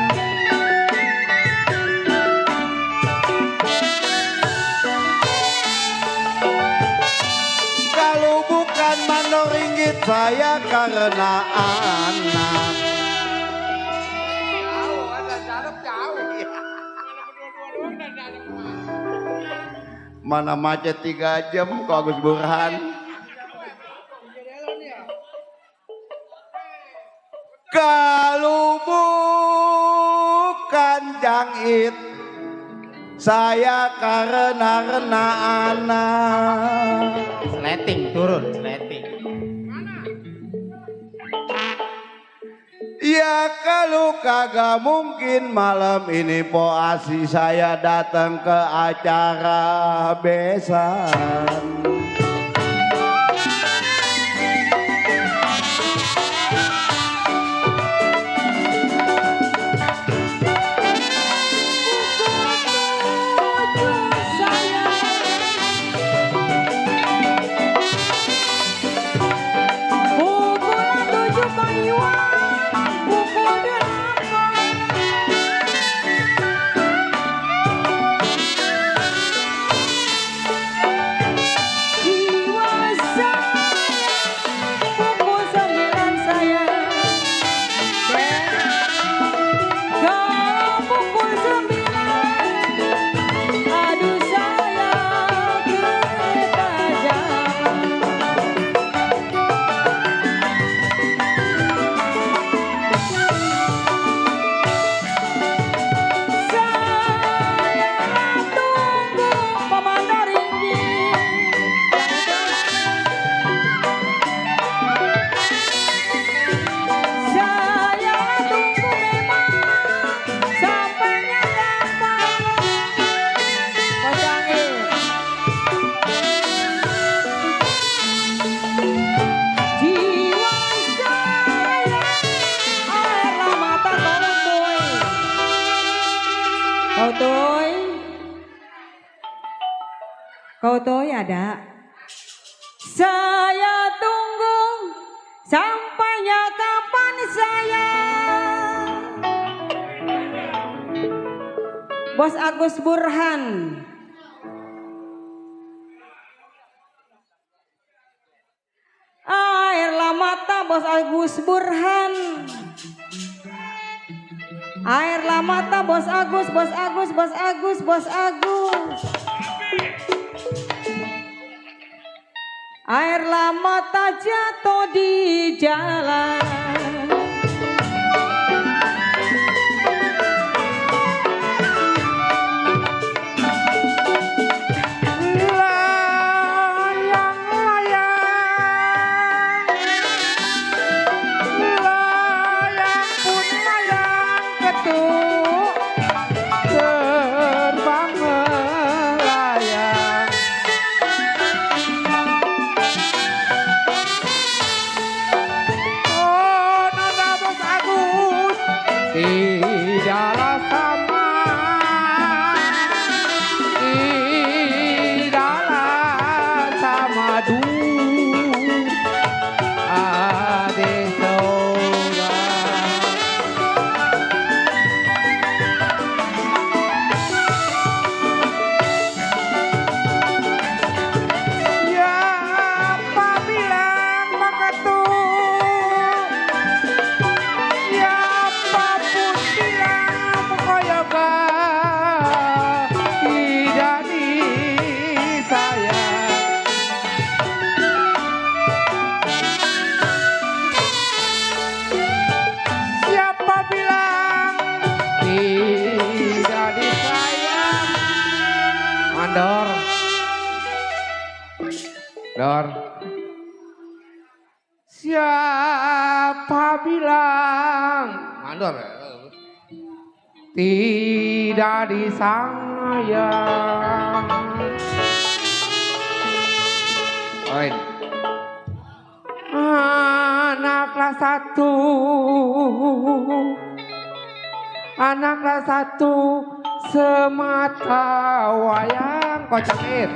Kalau bukan Mandoringgit saya karena anak. Mana macet 3 jam kok Agus Burhan. Kalau bukan jangit, saya karena anak. Sleting turun, sleting. Ya kalau kagak mungkin malam ini poasi saya datang ke acara besan. ada. Saya tunggu sampainya kapan saya. Bos Agus Burhan. Airlah mata Bos Agus Burhan. Airlah mata Bos Agus, Bos Agus, Bos Agus, Bos Agus. Airlah mata jatuh di jalan. Dor. Siapa bilang mandor tidak disayang? Oin. Anak kelas 1 semata wayang kocak it.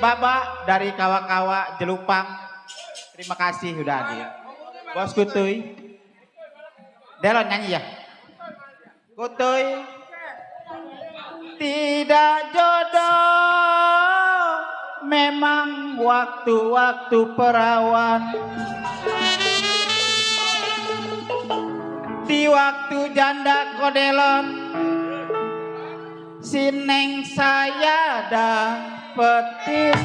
Baba dari kawa-kawa Jelupang. Terima kasih udah hadir. Bos Kutuy. Delon nyanyi ya. Kutuy. Tidak jodoh, memang waktu-waktu perawan. Di waktu janda kodelon, si neng saya dapetin.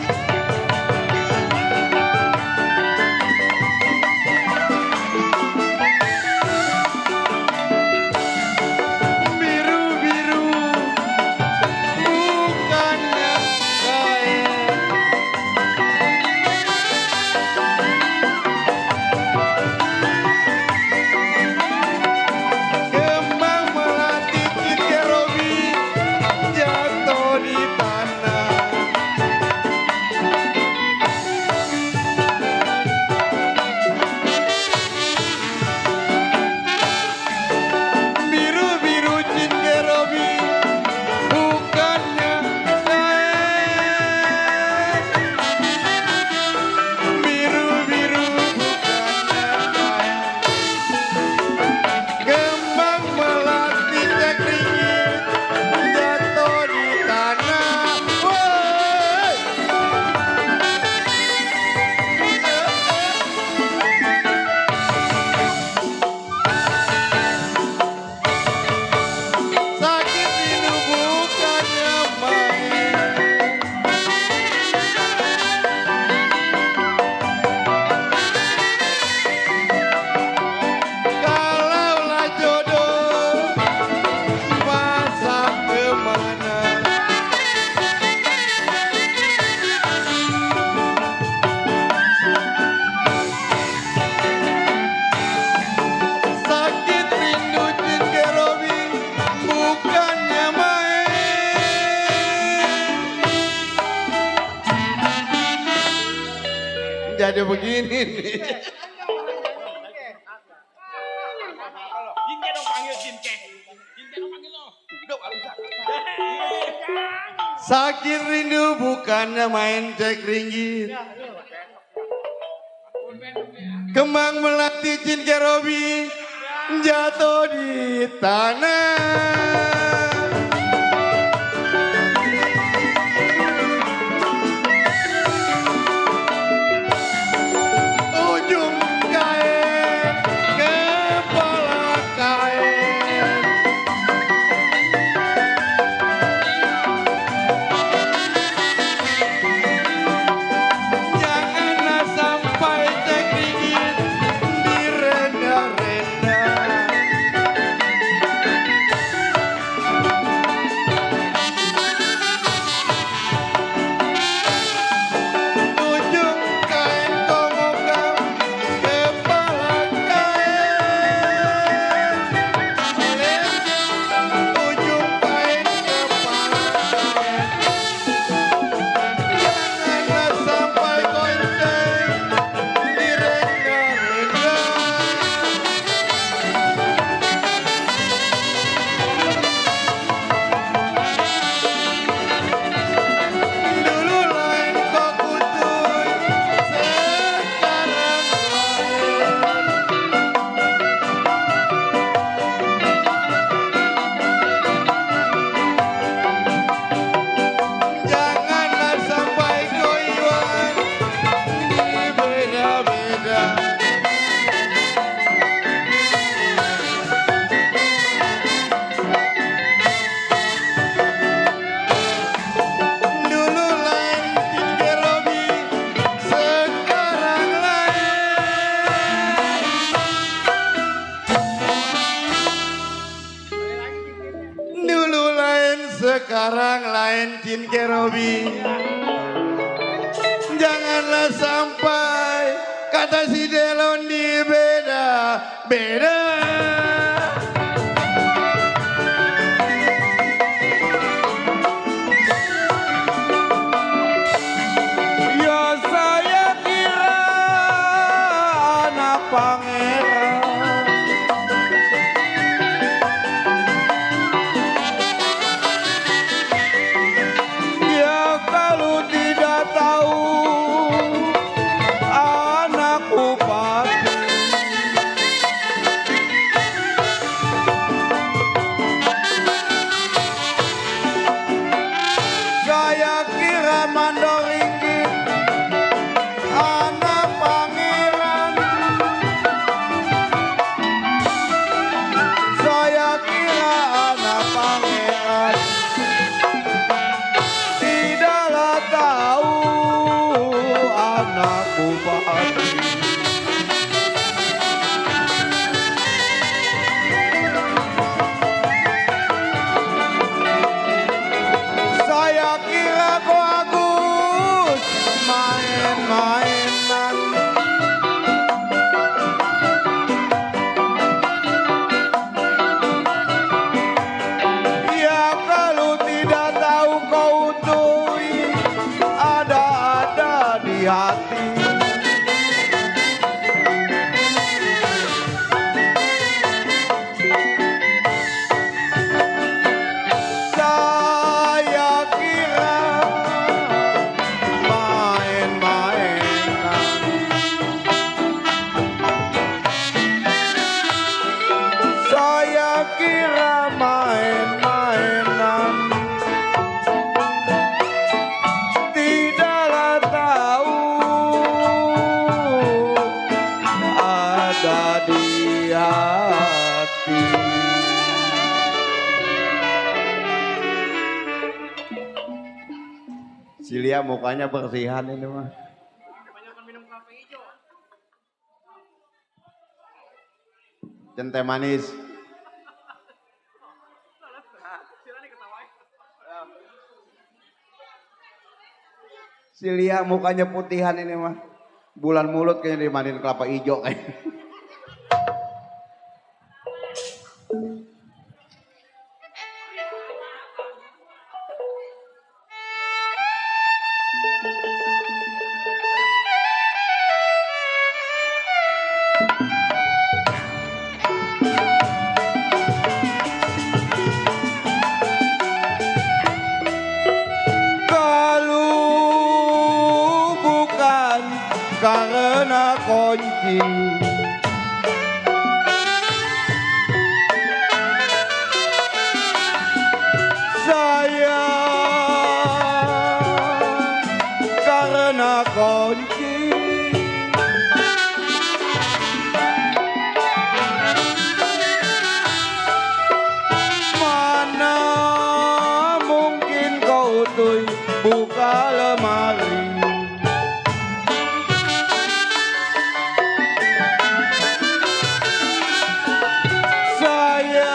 jadi begini nih. Jinke dong panggil Jinke. Jinke dong panggil lo. Sakit rindu bukannya main cek ringgit. Kembang melati Jinke Robi jatuh di tanah. Ujung kain, kepala kain. Janganlah sampai cek ringgit direnda-renda. Ujung kain komokam, kepala kain. Oleh ujung kain, kepala kain. Janganlah sampai gonceng direnda-renda. Dulu lain kau kutuy, sekarang lain. Janganlah sampai goyang di beda-beda. Dulu lain Jinke Robi, sekarang lain. Dulu lain, sekarang lain Jinke Robi. Janganlah sampai kata si Delon di beda-beda. Ya saya kira anak pangeran. Ya kalau tidak tahu anak bupati. Saya kira Mandoringgit anak pangeran. Saya kira anak pangeran. Tidaklah tahu anak bupati. Saya kira kau Agus main-mainan. Ya kalau tidak tahu kau utuh ada di hati. Saya kira main-mainan. Saya kira main-mainan. Tidaklah tahu ada di hati. Si Lia mukanya bersihan ini mah. Centai manis. Si Lia mukanya putihan ini mah. Bulan mulut kayaknya dimandiin kelapa hijau kayak. kunci. Karena kunci mana mungkin kau tuh buka lemari. Saya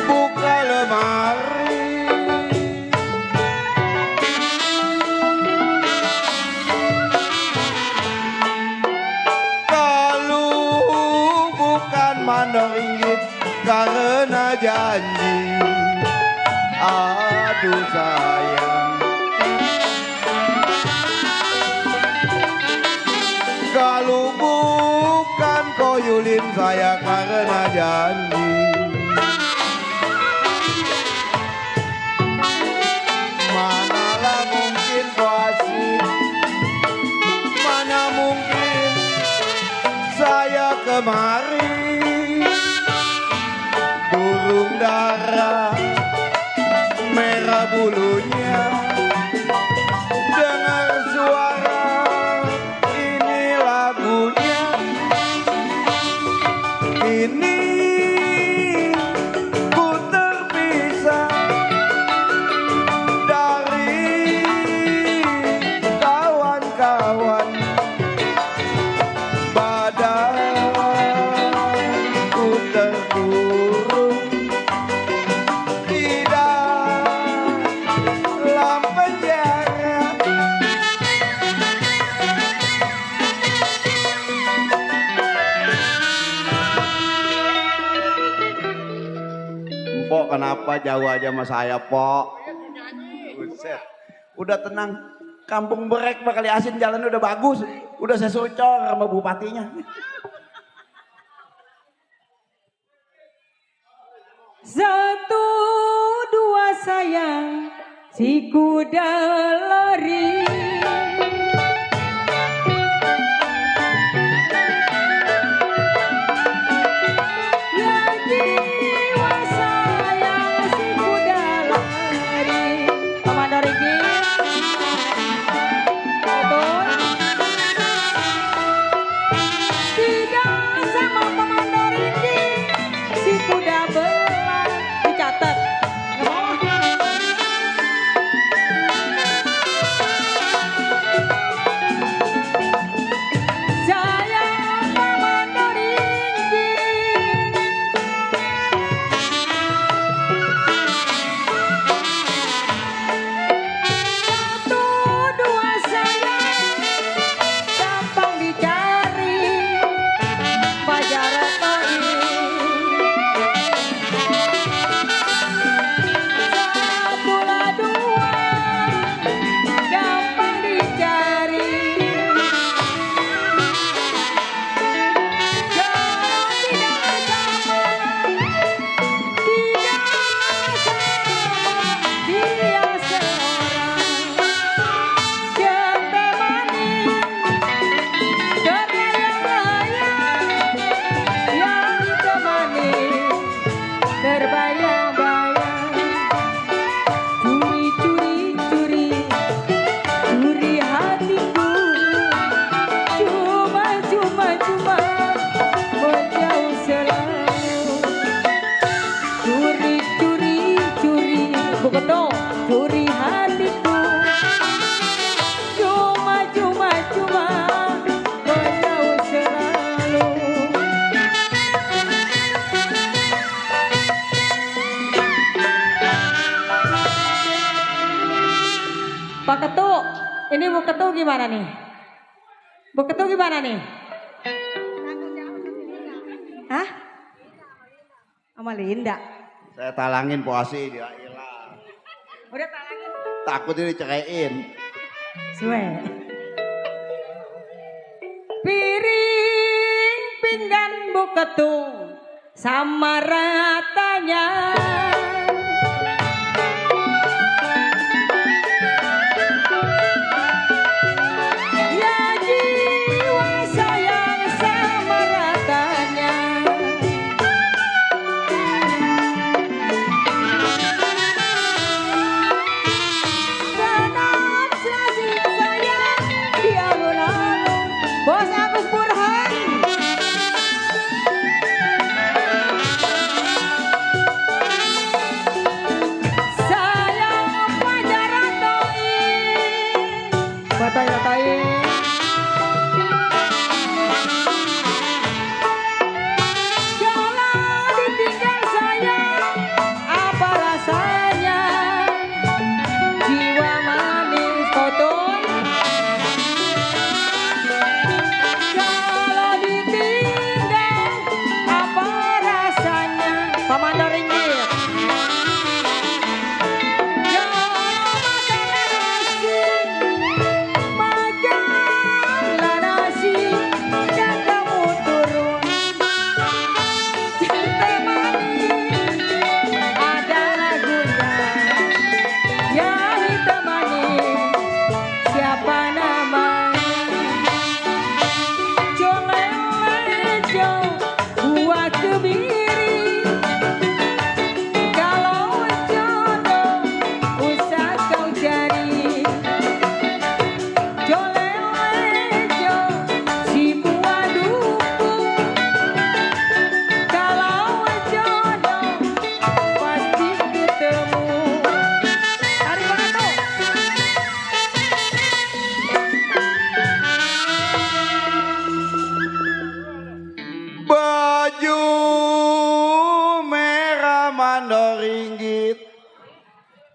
buka lemari. Mandor ringgit karena janji. Aduh sayang, kalau bukan kau yulin saya karena janji. Manalah mungkin kau asik, mana mungkin saya kemari. Burung dara merah bulunya, dengar suara ini lagunya. Ini ku terpisah dari kawan-kawan, badanku terkurung Pok, kenapa jauh aja sama saya, Pok? Buset. Udah tenang. Kampung Berek bakal Asin jalan udah bagus. Udah saya suruh cor sama bupatinya. Satu dua sayang si kuda lari. Curi hatiku, cuma menjauh selalu. Pak Ketua, ini Bu Ketua gimana nih? Bu Ketua gimana nih? Hah? Sama Linda. Saya talangin puasi dia hilang. Udah talangin. Takut ini diceraiin. Suwe. Piring pinggan Bu Ketua sama ratanya.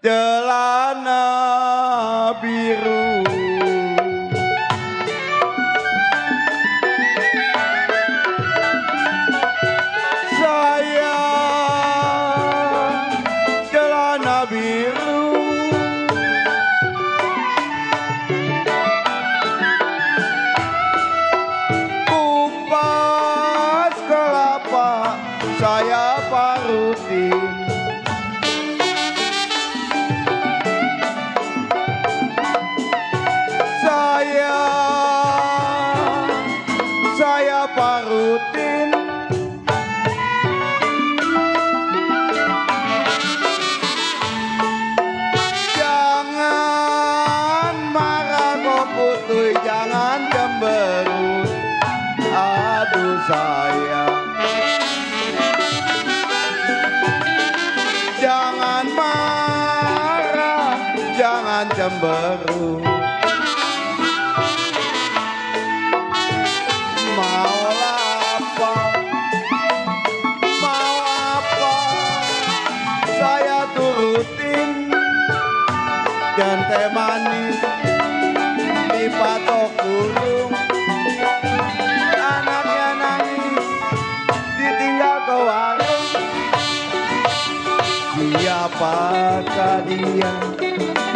celana biru. Saya celana biru. Kupas kelapa saya parutin. Saya parutin. Jangan marah kok putui, jangan cemberut. Aduh sayang. Jangan marah, jangan cemberut. Mau apa? Mau apa? Saya turutin. Gente manis dipatok kurung. Anaknya nangis ditinggal ke warung. Siapakah dia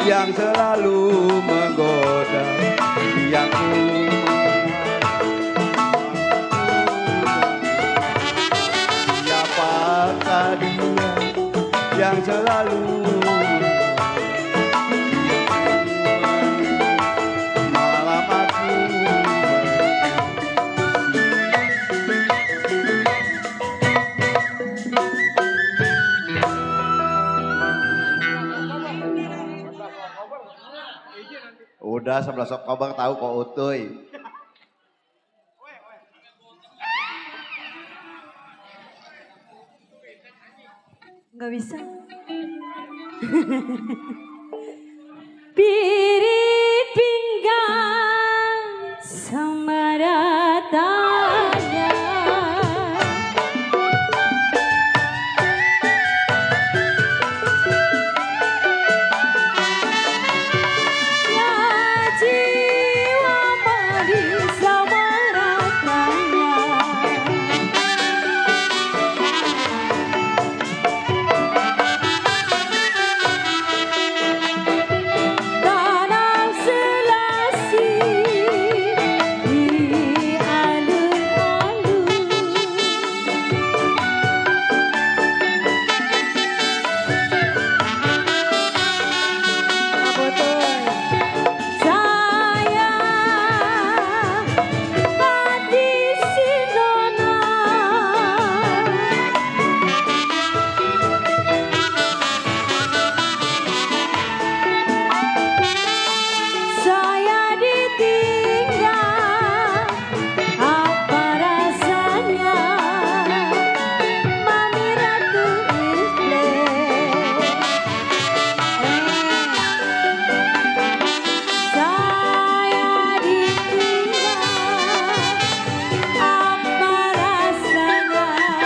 yang selalu menggoda, yang siapakah dia yang selalu malam aku. Udah 11 Oktober tahu kok utuy. Nggak bisa. Pirit pinggang sama ratanya. Ya jiwa manis sama ratanya. Tanam selasi di alun-alun. Apa tuh? Saya mati sinona. Saya ditinggal, apa rasanya? Mami Ratu Saya ditinggal, apa rasanya?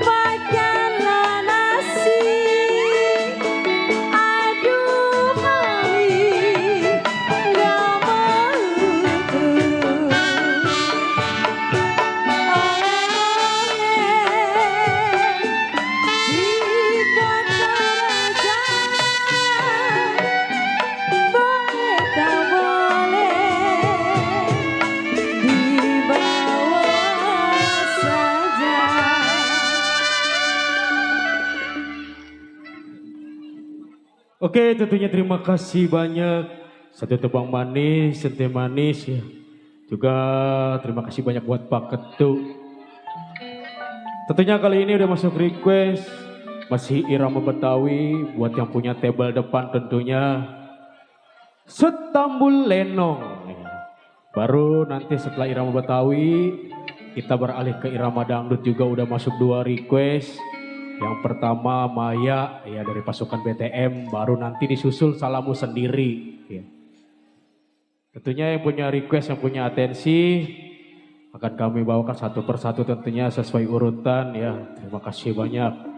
Makanlah nasi, aduh mami, gak mau turun. Oleh-oleh di kota raja, boleh tak boleh dibawa saja. Oke, tentunya terima kasih banyak. Satu tebang manis, sente manis ya. Juga terima kasih banyak buat Pak Ketu. Tentunya kali ini udah masuk request. Masih irama Betawi buat yang punya table depan tentunya. Setambul Lenong. Baru nanti setelah irama Betawi kita beralih ke irama dangdut juga udah masuk 2 request. Yang pertama Maya ya dari pasukan BTM, baru nanti disusul Salamu Sendiri. Ya. Tentunya yang punya request, yang punya atensi, akan kami bawakan satu persatu tentunya sesuai urutan ya. Terima kasih banyak.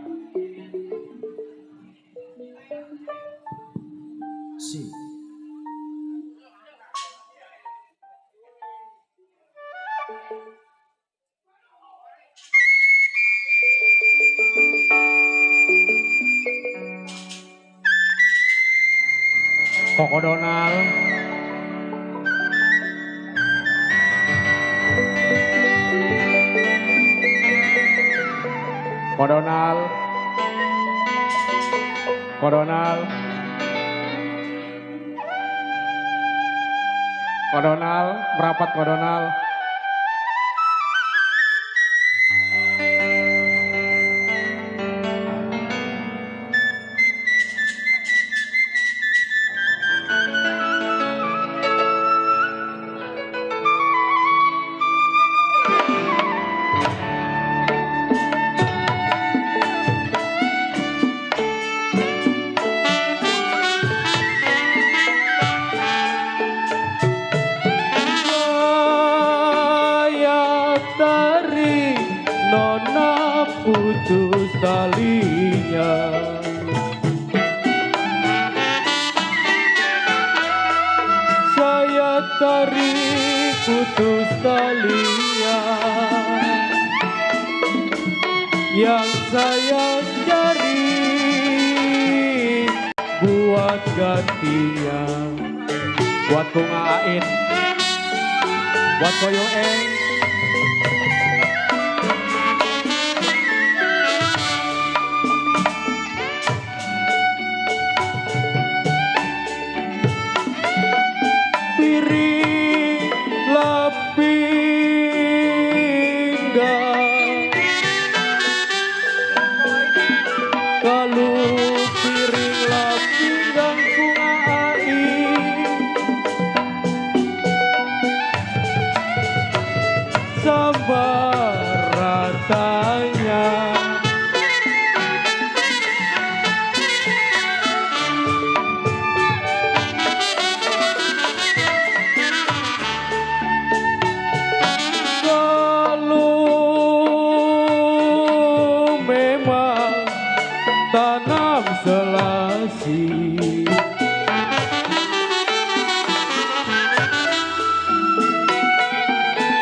Koko Donald. Koko Donald. Koko Donald. Koko Donald, merapat Koko Donald. Nona putus talinya, saya tarik putus talinya, yang saya cari buat gantinya, buat bunga ain, buat koyoeng. Tanam selasi,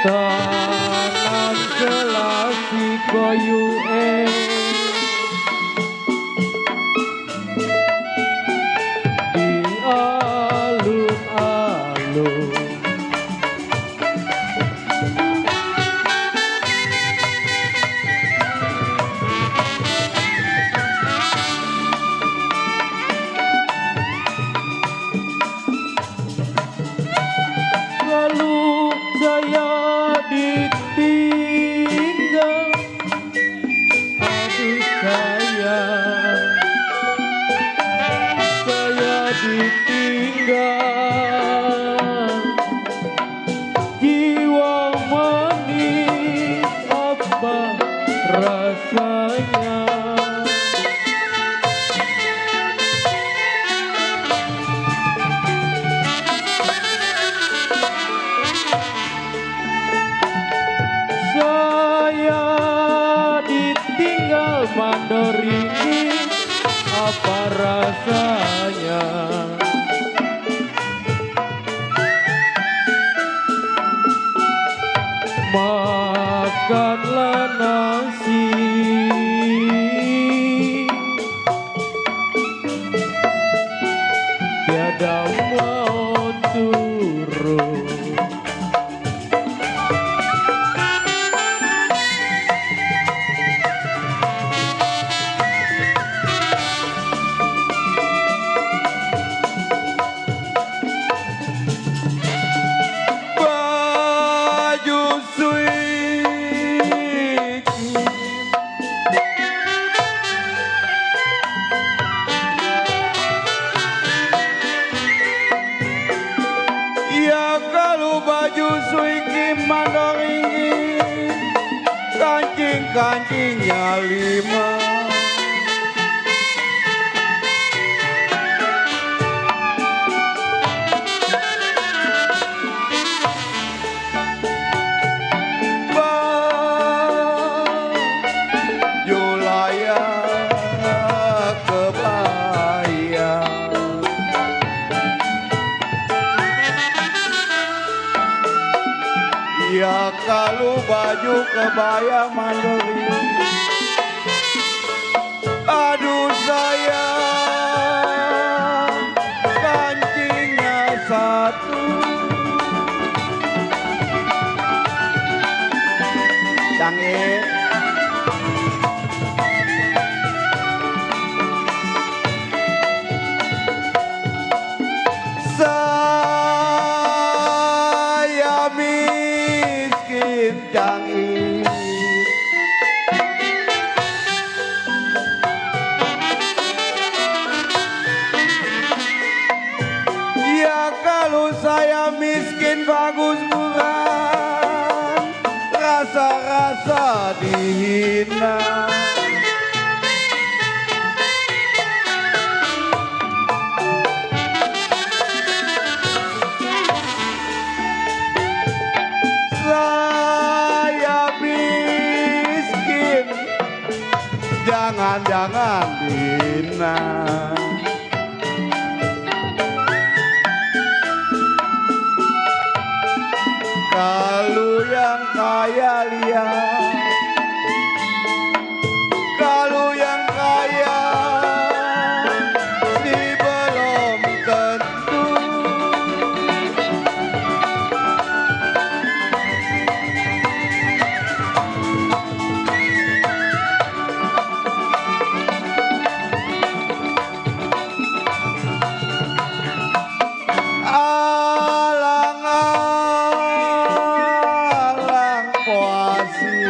tanam selasi koyu di alun-alun. Saya ditinggal, aduh saya ditinggal, jiwa manis apa rasanya. Mandor ini apa rasanya? Makanlah nasi, tiada mau turun. Kancingnya 5. baju kebaya mandori. Aduh sayang, kancingnya satu. Canggih. Saya miskin canggih. Ya kalau saya miskin bagus bukan, rasa-rasa dihina. Saya miskin, jangan-jangan dihina. Kalau yang kaya lihat, kalau yang kaya si belum tentu. Alang-alang puasi,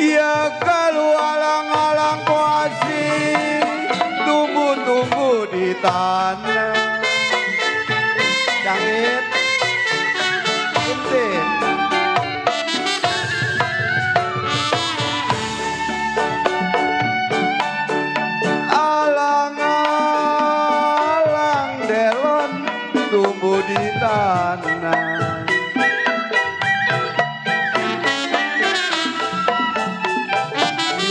ya kalau alang-alang puasi tumbuh-tumbuh di tanah. Jangit, kuntit. Alang-alang delon tumbuh di tanah.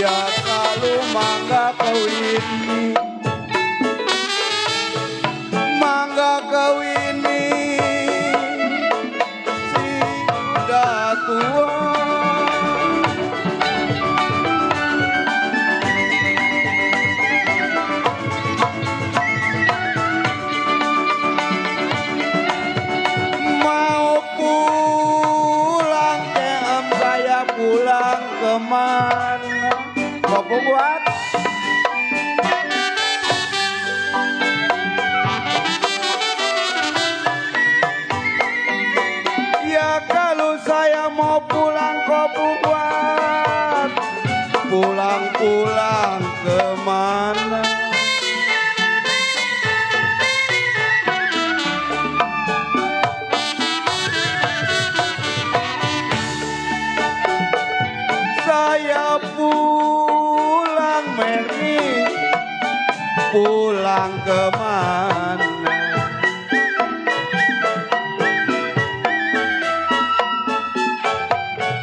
Ya kalau mangga kawini, mangga kawini si udah tua. Mau pulang ke saya pulang kemana? Apa buat? Ya kalau saya mau pulang kok buat? Pulang-pulang kemana? Saya pulang Merni, pulang kemana?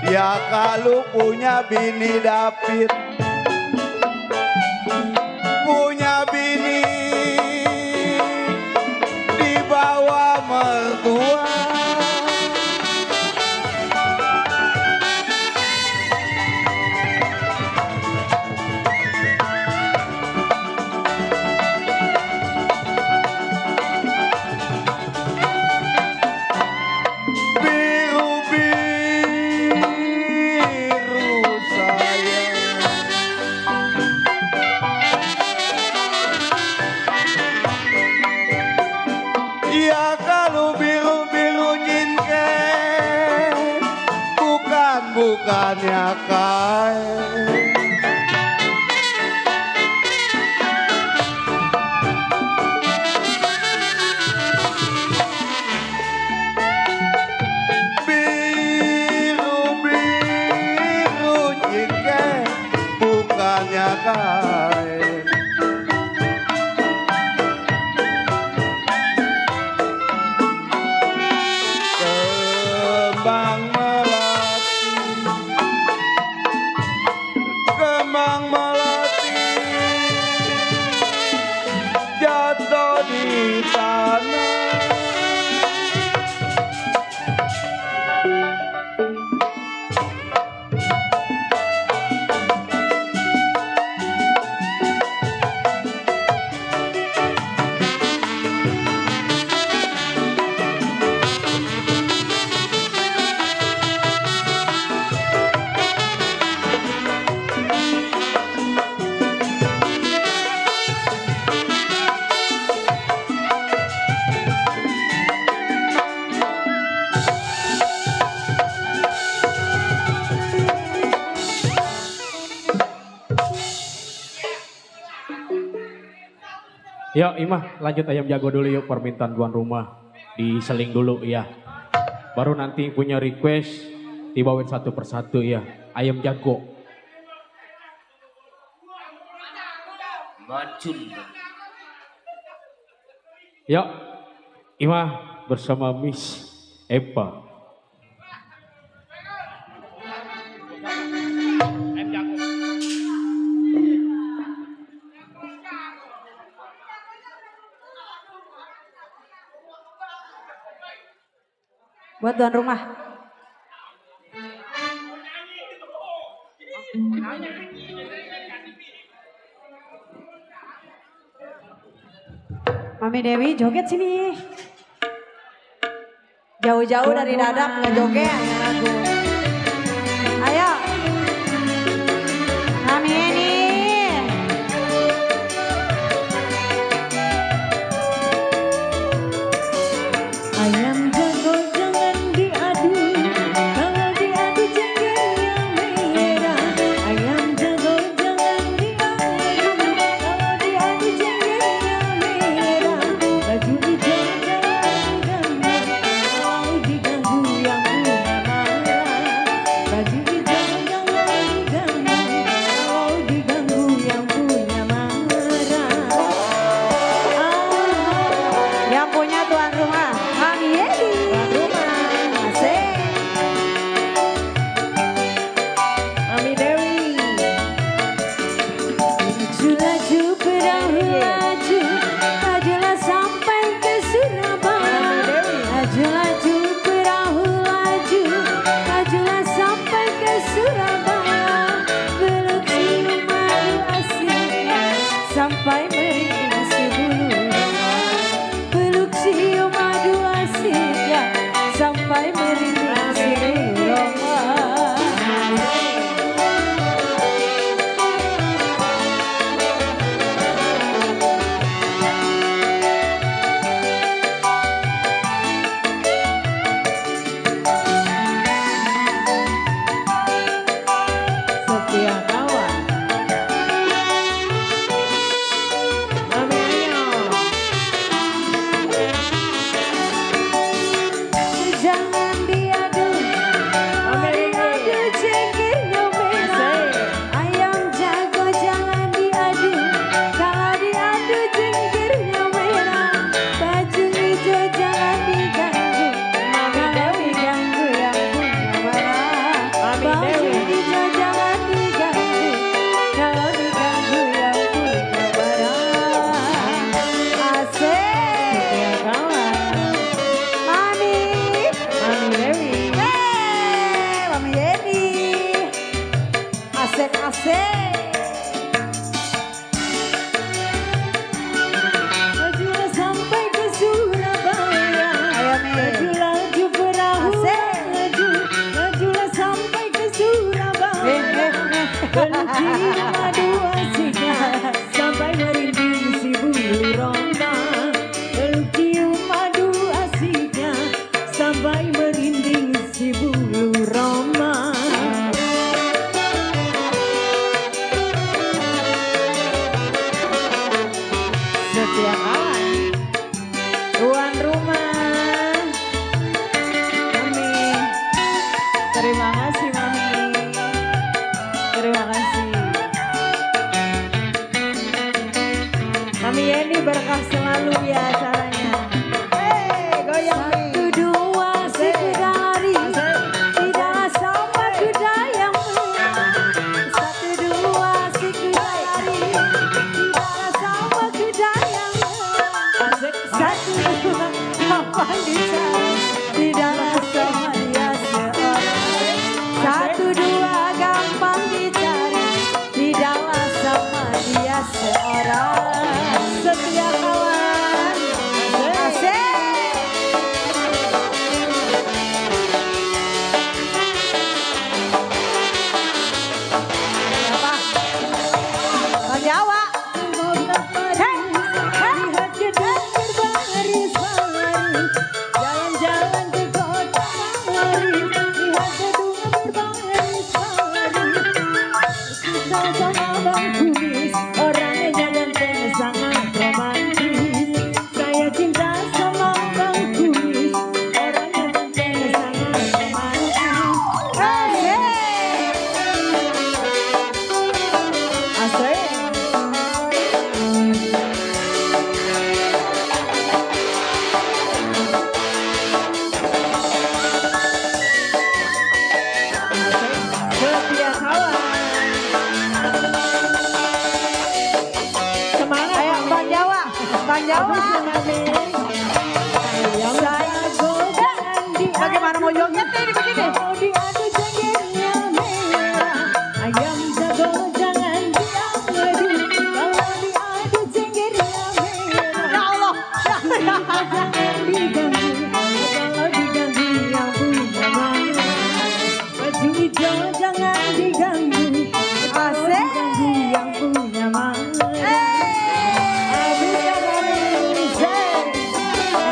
Ya kalau punya bini David, punya bini di bawah mertua. Biru-biru sayang, ya kalau biru-biru nyinke, bukannya kain. Biru-biru nyinke, bukannya kain. Kembang melati Yuk Imah lanjut ayam jago dulu yuk permintaan tuan rumah. Diseling dulu ya. Baru nanti punya request dibawain satu persatu ya. Ayam jago. Bacun. Yuk Imah bersama Miss Epa. Buat tuan rumah. Mami Dewi joget sini. Jauh-jauh dari dadap nggak joget. Ayo. Mami ini. Ayam jago jangan diadu, kalau diadu jenggenya merah. Ayam jago jangan diadu, kalau diadu jenggenya merah. Baju hijau jangan diganggu, kalau diganggu yang punya marah. Baju hijau jangan diganggu, kalau diganggu yang punya marah. Yang punya tuan rumah. Mami Yedi. Tuan rumah, Asik. Mami Dewi. Laju-laju perahu laju, lajulah sampai ke Surabaya. Laju-laju perahu laju, lajulah sampai ke Surabaya. Belum cium madu asiknya, sampai merinding si bulu roma. Belum cium madu asiknya, sampai merinding si bulu roma. Setia kawan. Mami ayo. Jangan diadu, diadu cengkirnya merah. Ayam jago jangan diadu, kalau diadu cengkirnya merah. Baju hijau jangan diganggu, kalau diganggu yang punya marah. Baju hijau jangan diganggu, kalau diganggu yang punya marah. Asik. Ya kawan, Mami. Mami Dewi. Mami Yedi. Asik asik. Lajulah sampai ke Surabaya. Ayo, Mi. Laju laju perahu Asik. laju, lajulah sampai ke Surabaya. Belum cium madu asiknya, sampai merinding si bulu roma. Belum cium madu asiknya, sampai merinding si bulu roma. Setia kawan, tuan rumah. Mami, terima kasih Mami. Terima kasih. Mami Yeni berkah selalu ya acaranya. Goyang Mi. Satu dua tiga lari, tidaklah sama kuda yang menang. Satu dua tiga lari, tidaklah sama kuda yang menang. Satu dua kapan dicari, tidaklah sama dia seorang. Satu dua gampang dicari, tidaklah sama dia seorang. Setia kawan. Asik. Apa? Bang Jawa. Lihat gedung berbaris baru, jalan-jalan ke mau joget nih begini. Kalau diadu jenggernya merah, ayam jago jangan diadu. Kalau diadu jenggernya merah, Ya Allah. jangan diganggu. Kalau diganggu yang punya mana. Baju hijau jangan diganggu. Kalau diganggu yang punya mana. Aduh jangan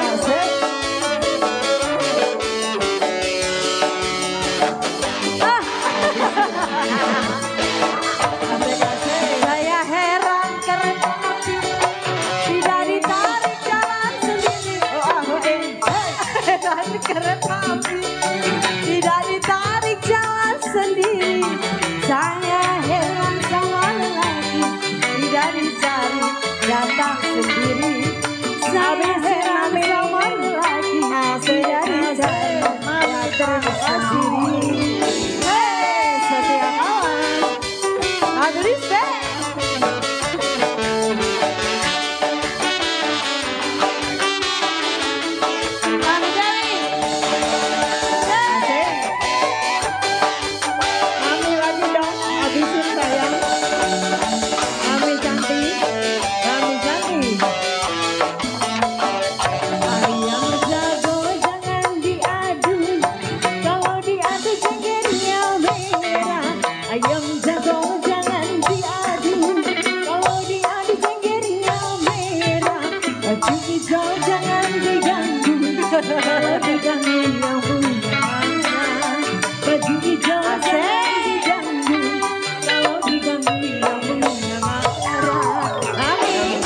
asik. Saya heran kereta api tidak ditarik jalan sendiri. Heran kereta api tidak ditarik jalan sendiri. Saya heran sama lelaki tidak dicari datang sendiri. Saya heran sama lelaki tidak dicari datang sendiri. Hei, setia kawan. Aduh, respect. Mami Dewi. Mami lagi dong, habisin sayang. Mami cantik, mami cantik. Ayam jago jangan diadu, kalau diadu jenggernya merah. Ayam jago jangan diadu, kalau diadu jenggernya merah. Baju hijau jangan diganggu, kalau diganggu yang punya mana. Baju hijau jangan diganggu, kalau diganggu yang punya marah. Amin,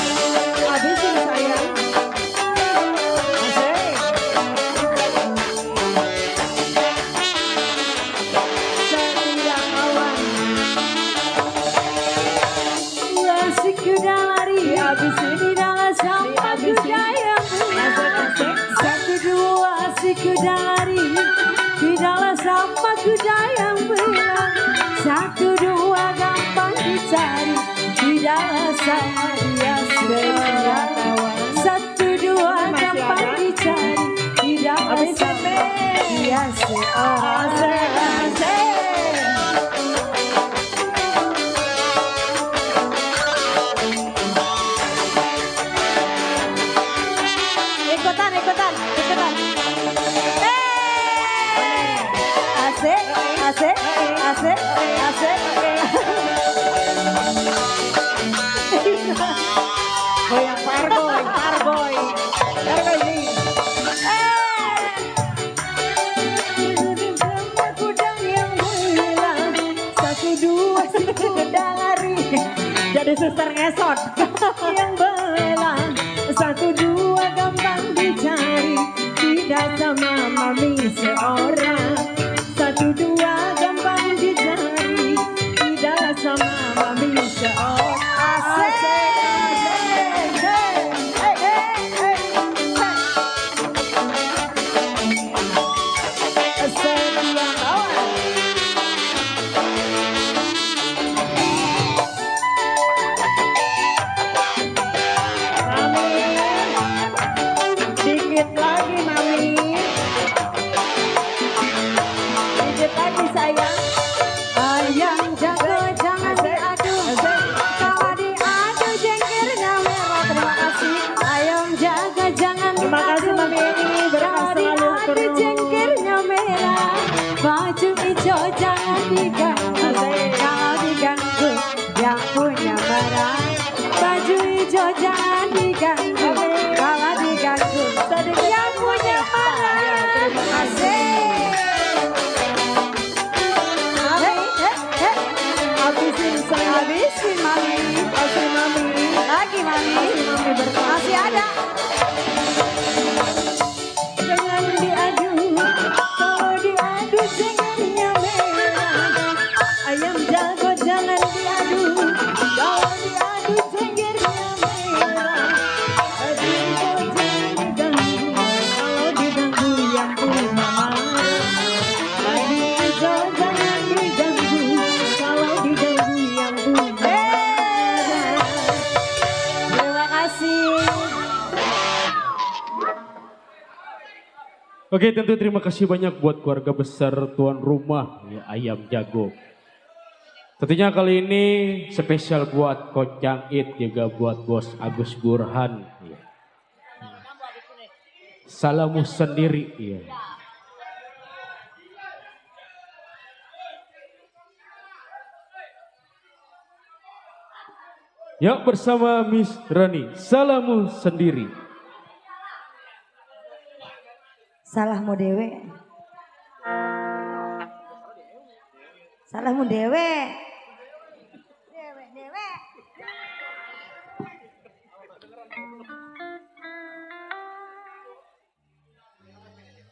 habisin sayang. Asik. Setia kawan. Asik kuda lari, habis ini dalam sampah kuda yang benar. Satu dua asik kuda lari, di dalam sampah kuda yang benar. Satu dua gampang dicari, di dalam sama dia setia kawan. Satu dua gampang dicari, di dalam sama dia seorang. Ikutan. Asik. Goyang parboy, parboy. Parboy nih. Kuda yang hilang, satu dua si kuda lari. Jadi suster ngesot. Yang belang, satu dua gampang dicari. Tidak sama mami seorang. Satu dua gampang dicari. Tidak sama mami seorang. Dikit lagi mami, dikit lagi sayang. Ayam jago jangan diadu, kalau diadu jenggernya merah. Terima kasih. Ayam jago jangan Terima kasih diadu, mami ini berkah kalau selalu diadu terus. jenggernya merah. Baju hijau jangan diganggu, kalau diganggu yang punya barang. Baju hijau jangan diganggu, kalau diganggu yang punya barang. Asik. Habisin sayang. Habisin mami. Kasih mami. Lagi mami. Mami berkah. Masih ada. Jangan diadu, kalau diadu jenggernya Oke, tentu terima kasih banyak buat keluarga besar tuan rumah ya, Ayam Jago. Tentunya kali ini spesial buat Kocang It, juga buat Bos Agus Burhan. Ya. Salamu sendiri. Ya. Ya, bersama Miss Rani, salamu sendiri. Salahmu dewe. Salahmu dewe. Dewe.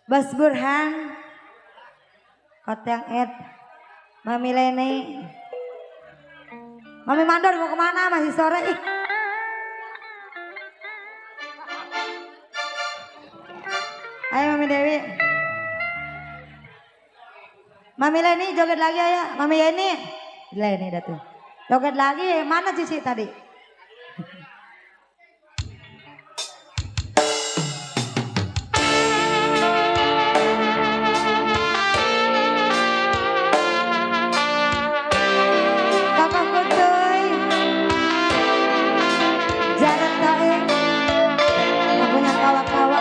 Bos Burhan, Kocang It, Mami Leni, Mami Mandor mau kemana? Masih sore ih. Ayo Mami Dewi. Mami Leni joget lagi ayo. Mami Yeni. Leni dah tuh. Joget lagi. Mana Cici tadi? Kakak Kutuy. Jarang tae. Nggak punya kawa-kawa.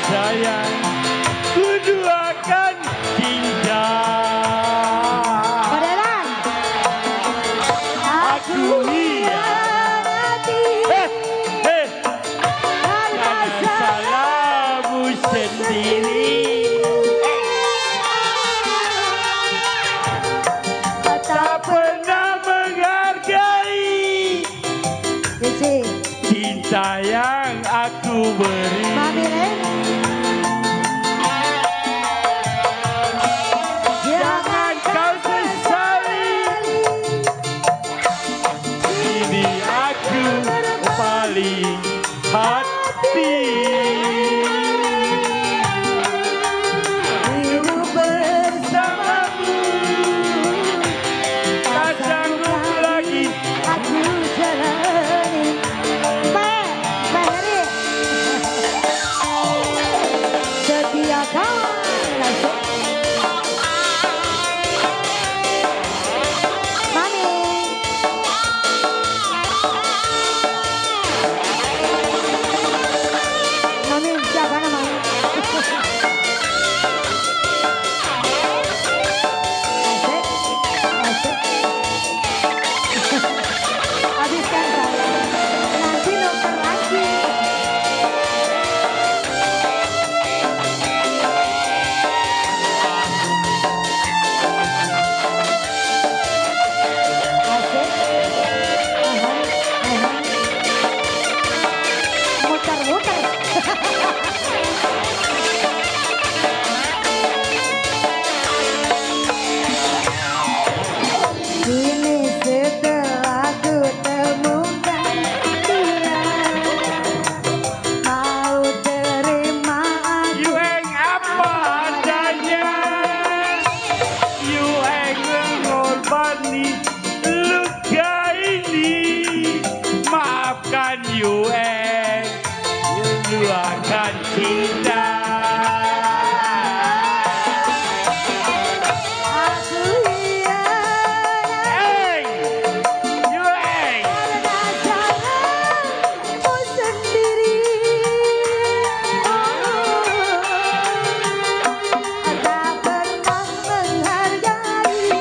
sayang, ku duakan cinta. Badelan. Aku hianati karena salahmu sendiri. Tak pernah menghargai Cici. cinta yang aku beri. Mami Ren. Jangan kau sesali, ini aku paling hati. Hidup bersamamu. Tak sanggup lagi Aku jalani. Mbak Heri. Setia kawan. Mami. Mami, siapa namanya? Asik. Habiskan saya. Nanti nuker lagi. Asik. Muter-muter. Kini setelah ku temukan dia, mau terima aku. you eng apa adanya, you eng mengorbankan luka ini. Maafkan you eng luakan cinta. Aku hianati Eng, you eng. karena salahmu sendiri. Tak pernah menghargai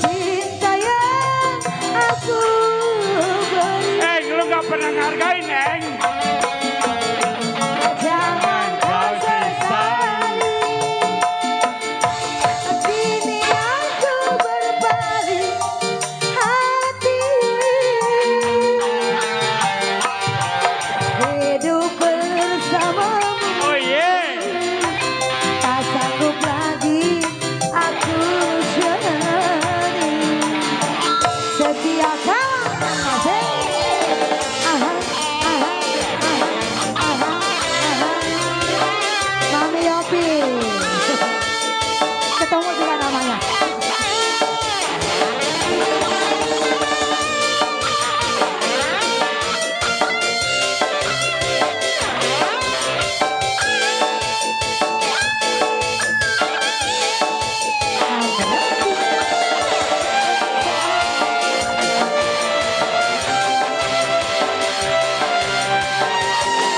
cinta yang aku beri. Eng, lu gak pernah ngargain, Eng. Jangan kau sesali, kini aku berbalik hati. Hidup bersamamu, Oh yeah. tak sanggup lagi aku jalani. Setia kawan. Aha, aha, aha, aha. Mami Yopi. Ketemu juga namanya.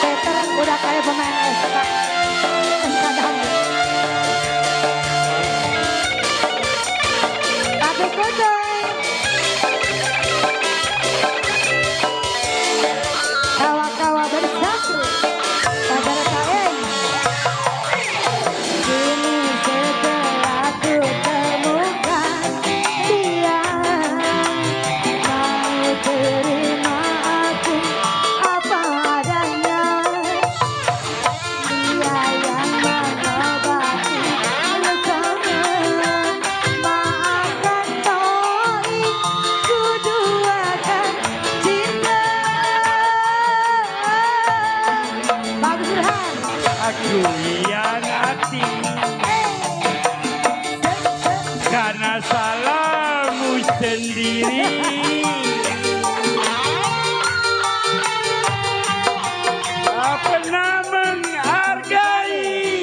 Peter udah kayak pemain SK. SK dangdut. Tapi kudoy. Kawa-kawa bersatu. Sabar kawin. Kini setelah ku temukan dia, mau terima aku apa adanya. Dia yang mengobati lukamu. Maafkan koi, ku duakan cinta. Bagus Burhan. Aku hianati karena salahmu sendiri. Tak pernah menghargai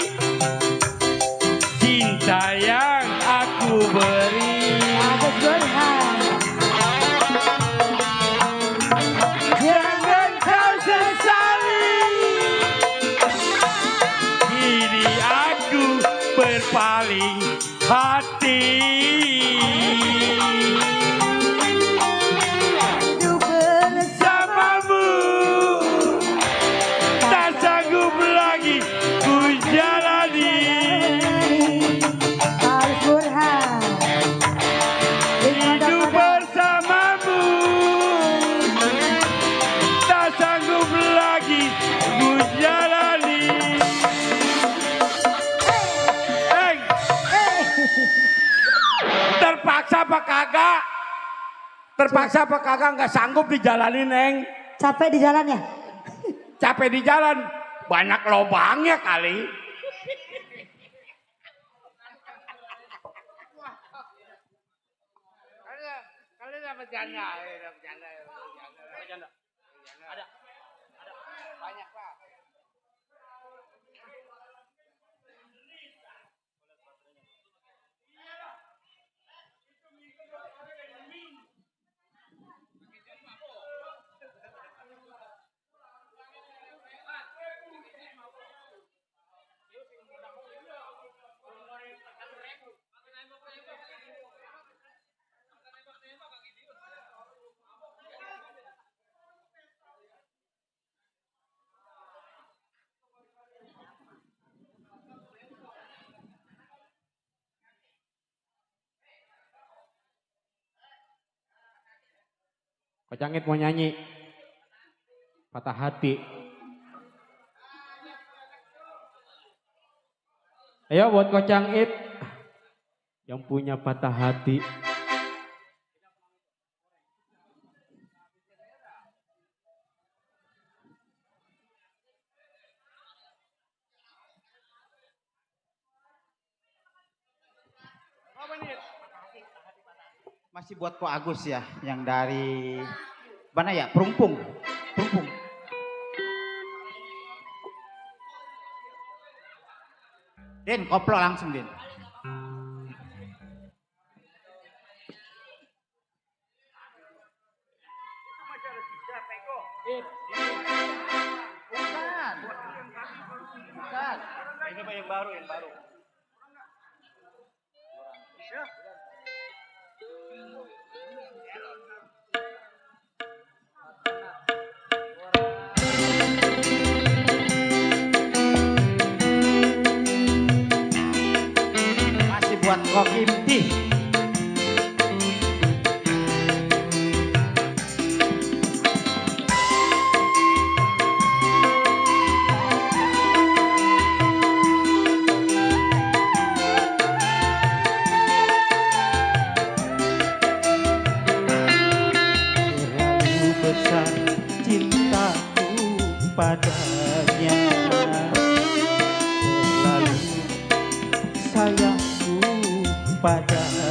cinta yang aku beri. Bagus Burhan. Jangan kau sesali, paling hati. Hidup bersamamu. Bersamamu tak sanggup lagi ku jalani. Harus Burhan. Hidup bersamamu tak sanggup lagi ku jalani. Terpaksa apa kagak? Terpaksa apa kagak nggak sanggup dijalani, Neng? Capek di jalan ya? Capek di jalan, banyak lobangnya kali. Kalian dapat janda, dapat janda. Ada banyak Pak. Kocangit mau nyanyi Patah Hati. Ayo buat Kocangit yang punya patah hati. Masih buat Ko Agus ya, yang dari mana ya? Perumpung. Den, koplo langsung Den. Bukan. Ini yang baru. Masih buat Kok Imti. Terlalu besar cintaku padanya, terlalu sayangku padanya.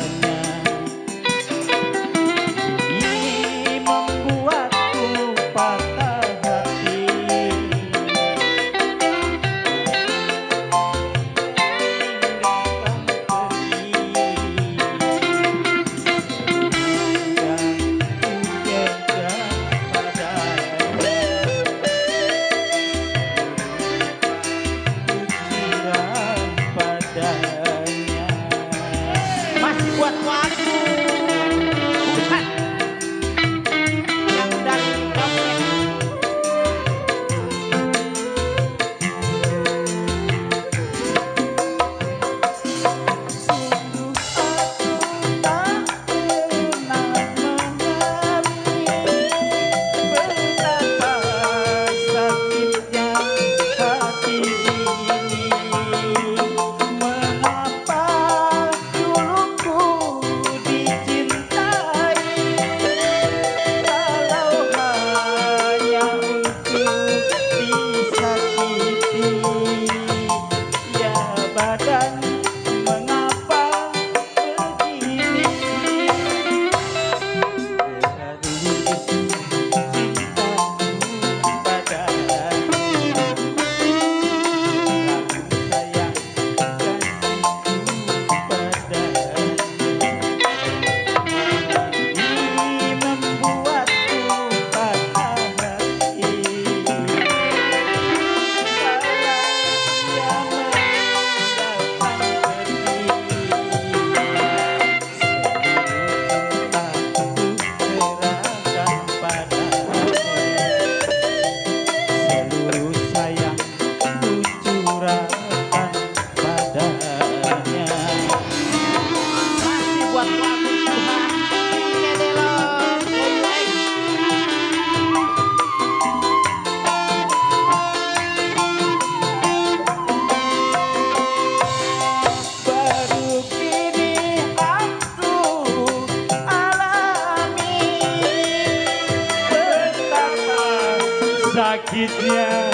sakitnya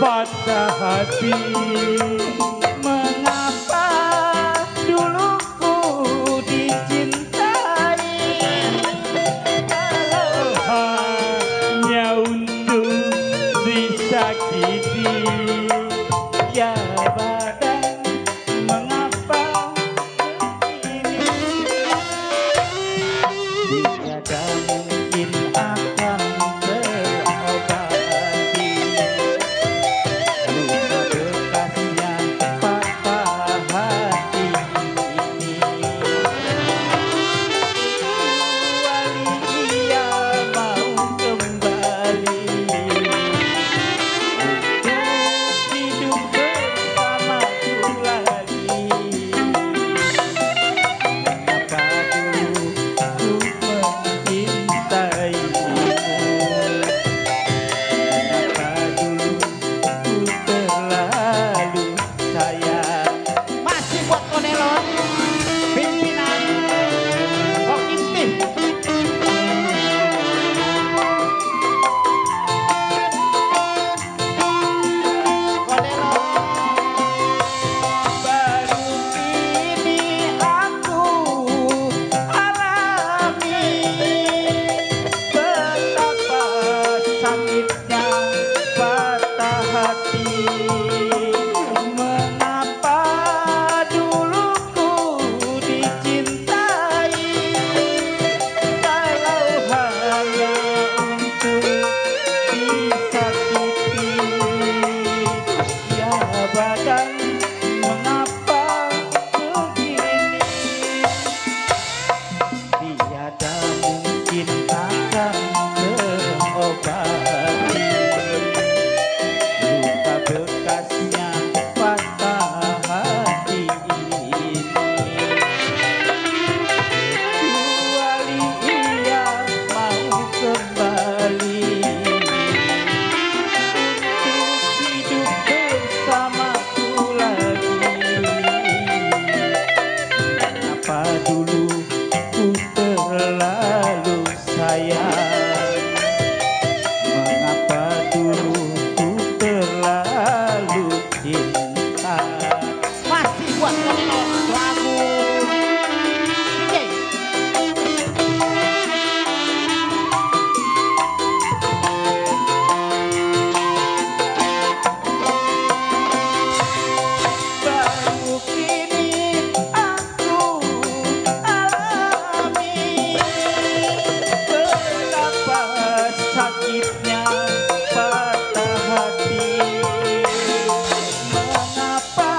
patah hati. Mengapa dulu ku dicintai, kalau hanya untuk disakiti. Ya badan, mengapa begini? Tiada mungkin akan terobati luka bekasnya patah hati ini. Kecuali ia mau kembali untuk hidup bersamaku lagi. Mengapa dulu ku mencintaimu? Mengapa dulu ku terlalu sayang? Masih buat Konelon, pimpinan Rocky Team. Konelon. Baru kini aku alami betapa sakitnya patah hati. Mengapa dulu ku dicintai, kalau hanya untuk disakiti. Ya badan, mengapa begini? Tiada mungkin akan terobati luka bekasnya patah hati ini. Kecuali ia mau kembali untuk hidup bersamaku lagi. Kenapa dulu ku terlalu sayang? Mengapa dulu ku terlalu cinta? Masih buat Konelon, lagu DJ. Baru kini aku alami betapa sakitnya patah hati. Mengapa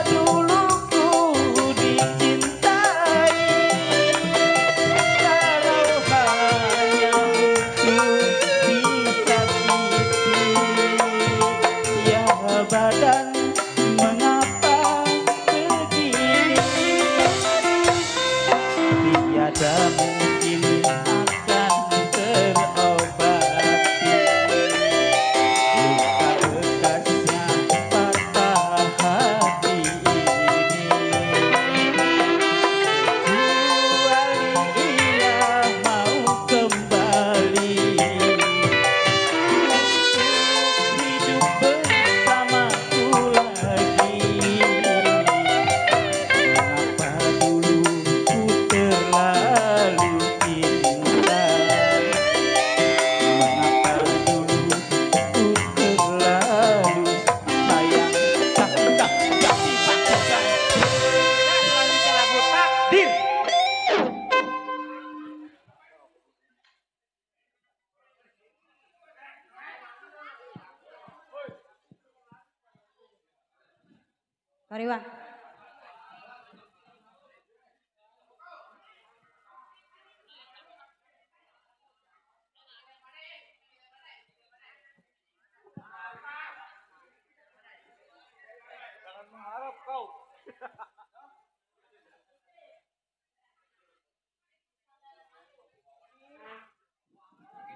dulu ku dicintai, kalau hanya untuk disakiti. Ya badan, mengapa begini? Tiada mungkin akan terobati luka bekasnya patah hati ini. Kecuali ia mau kembali untuk hidup bersamaku lagi. Mengapa dulu ku terlalu cinta? Mengapa dulu ku terlalu sayang? Udah, jadi pasukan. Nah, selanjutnya lagu Takdir. Pariwa.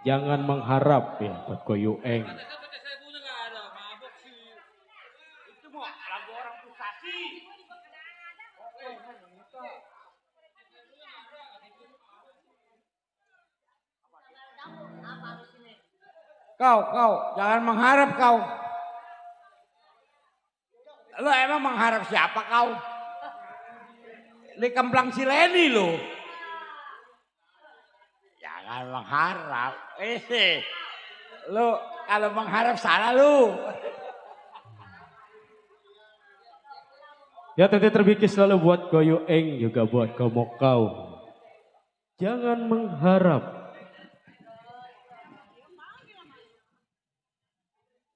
Jangan mengharap ya buat Ko Yueng. Kau, jangan mengharap kau. Lo emang mengharap siapa kau? Di Kemplang Sileni lo. Jangan mengharap. Lo kalau mengharap salah lo. Ya tete terbikis selalu buat Koyu Eng juga buat kamu kau. Jangan mengharap.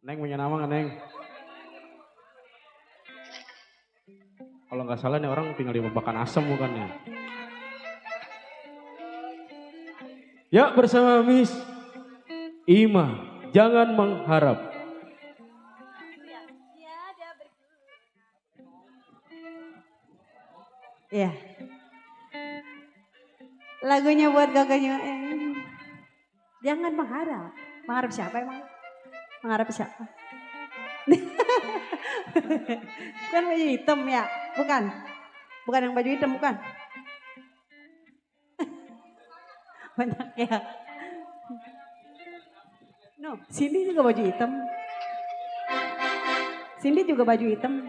Neng punya nama nggak Neng? Kalau nggak salah nih orang tinggal di Babakan Asem bukan ya? Ya bersama Miss Ima, jangan mengharap. Iya. Lagunya buat gaganya. Jangan mengharap. Mengharap siapa emang? Mengharap siapa? Bukan baju hitam ya? Bukan. Bukan yang baju hitam, bukan. Banyak ya. No, Cindy juga baju hitam. Cindy juga baju hitam.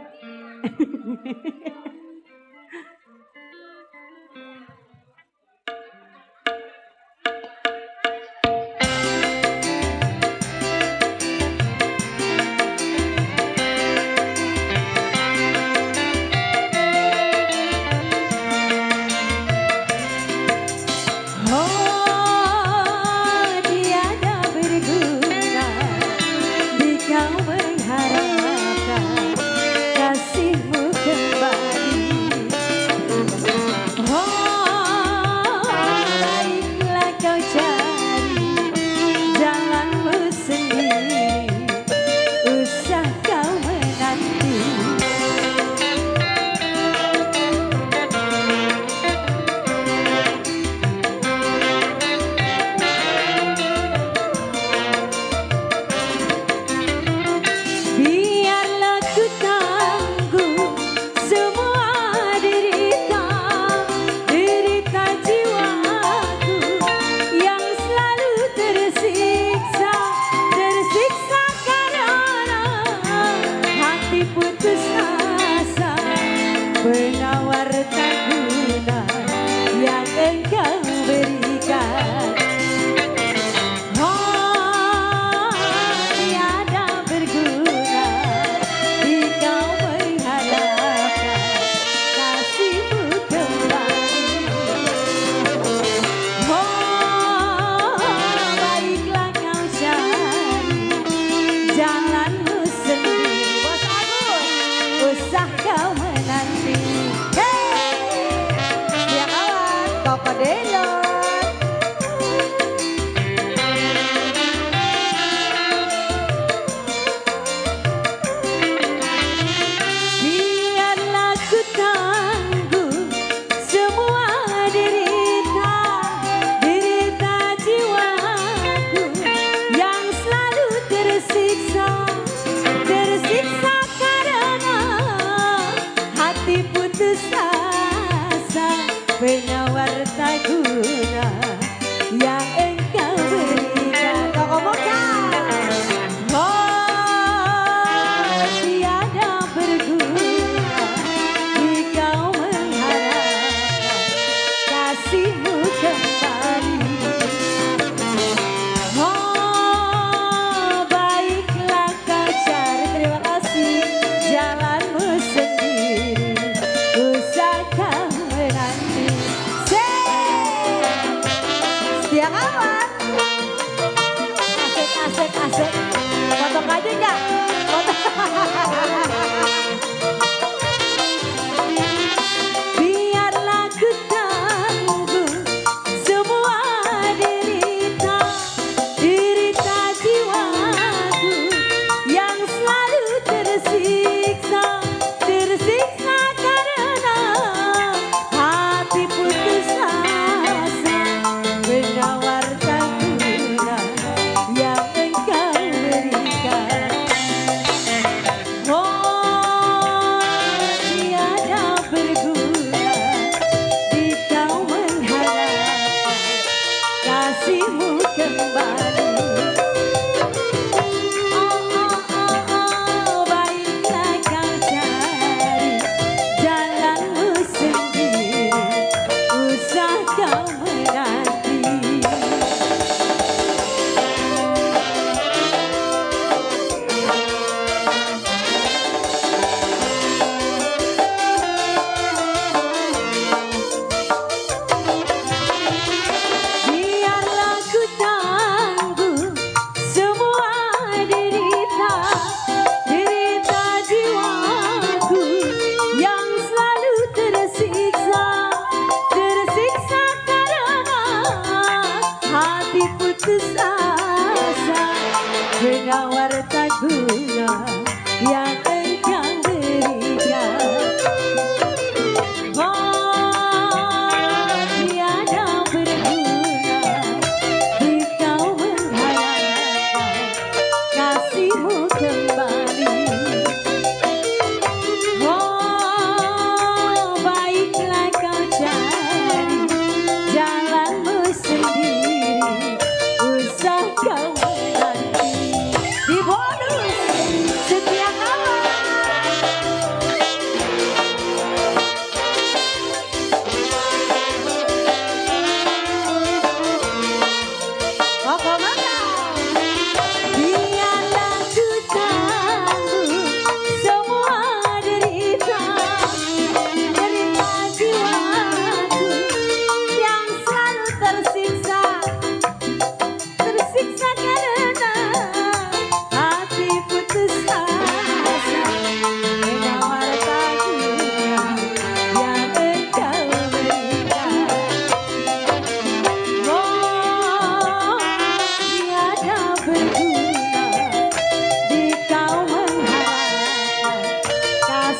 Kau mengharapkan kasihmu kembali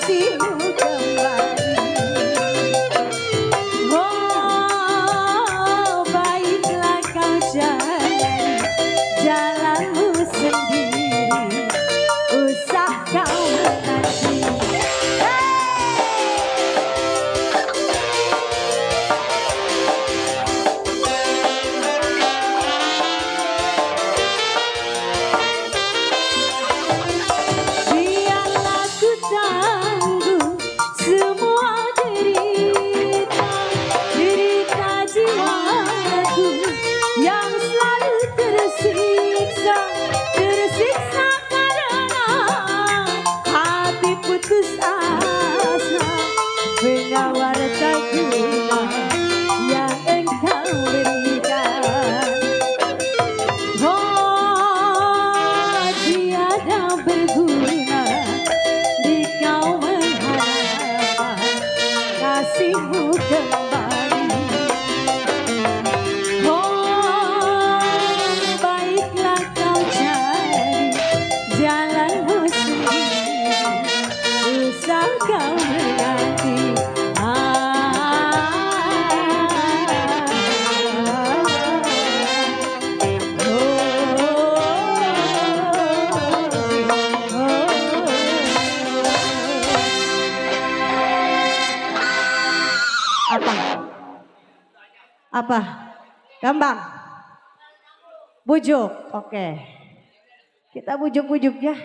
kasihmu kembali. Oh, baiklah kau jalani jalanmu sendiri, usah kau menanti. Biarlah ku tanggung semua derita, derita jiwaku yang selalu tersiksa, tersiksa karena hati putus asa menawar tak guna yang engkau berikan. Oh, tiada berguna di kau mengharapkan kasihmu kembali. Oh, baiklah kau cari jalanmu sendiri, usah kau menanti. Apa? Apa? Gambang? Bujuk. Oke. Kita bujuk-bujuk ya.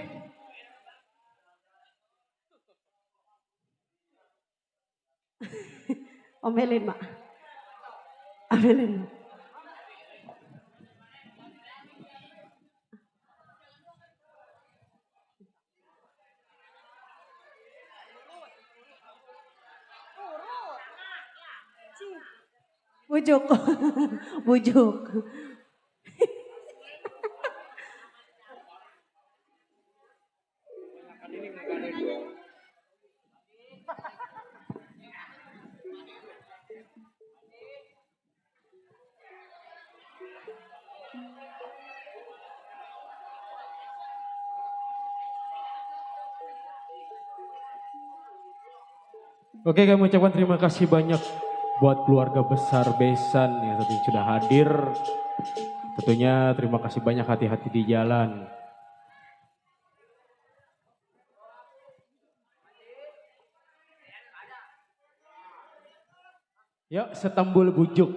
Omelin, Mak. Omelin. Bujuk. Bujuk. Oke, kami ucapkan terima kasih banyak buat keluarga besar Besan yang tadi sudah hadir. Tentunya terima kasih banyak, hati-hati di jalan. Yuk, Setambul bujuk.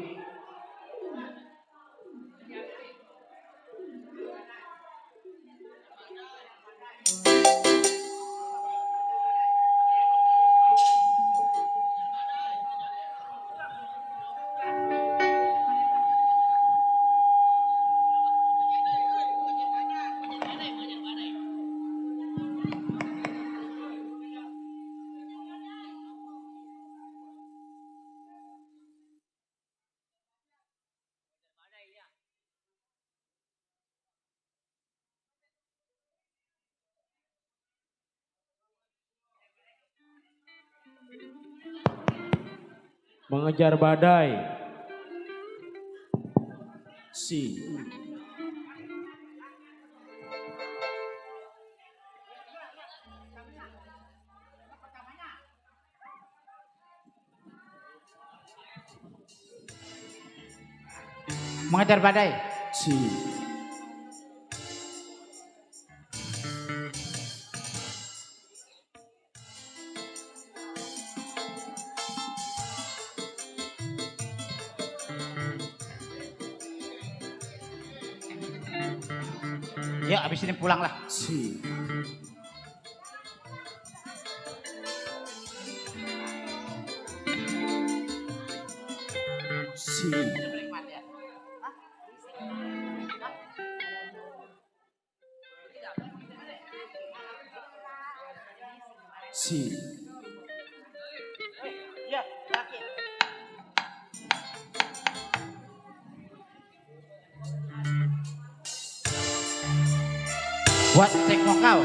Mengejar badai. Mengejar badai. Ya, abis ini pulanglah. Buat cek mokau.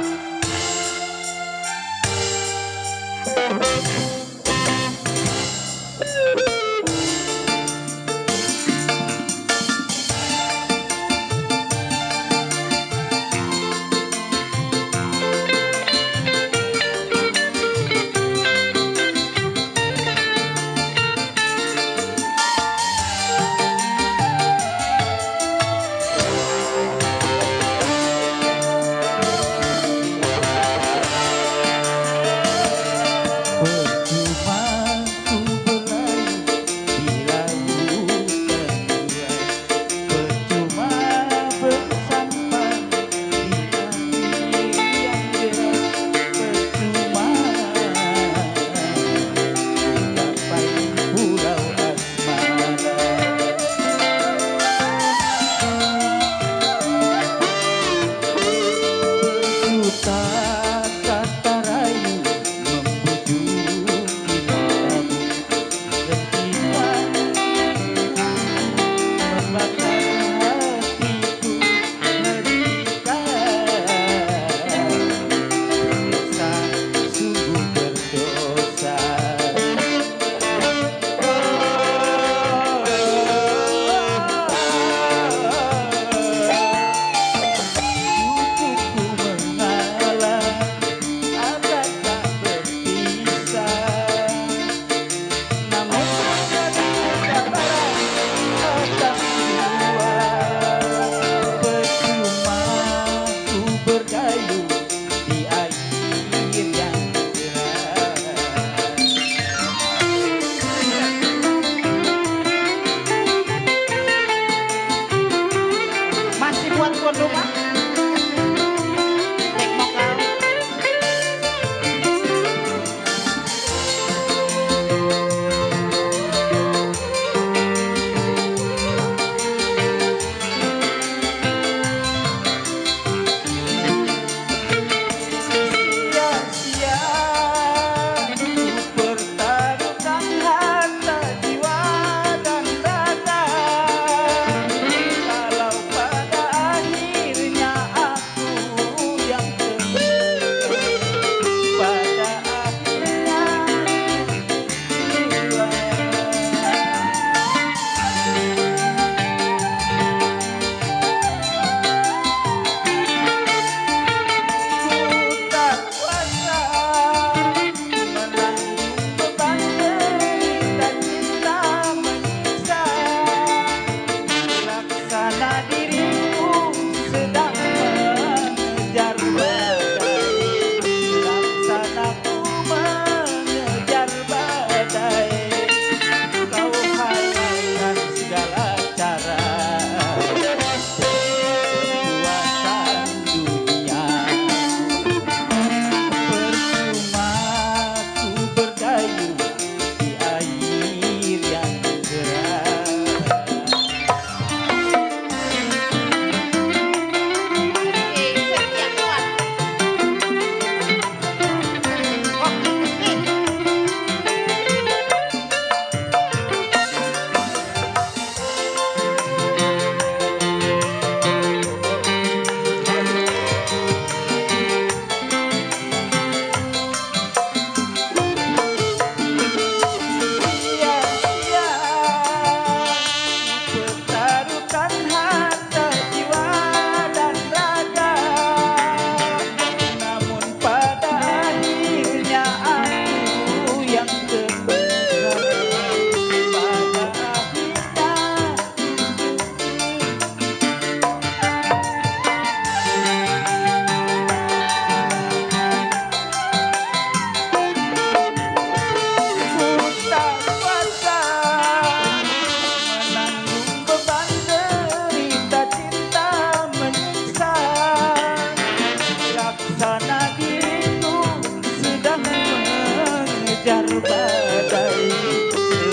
mengejar badai,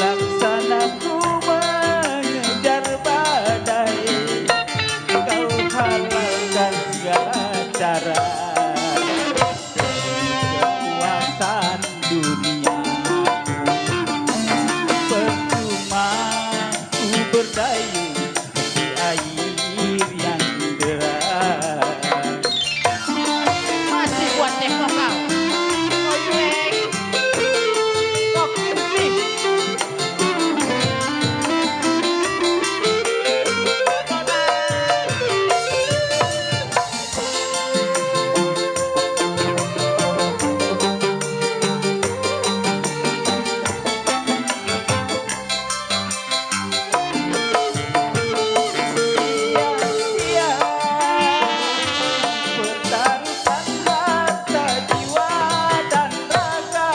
laksana ku mengejar badai, kau halalkan segala cara. Kekuasaan dunia percuma ku berdayung di air yang deras. Masih buat tengok kau. Sia-sia pertaruhkan harta jiwa dan raga,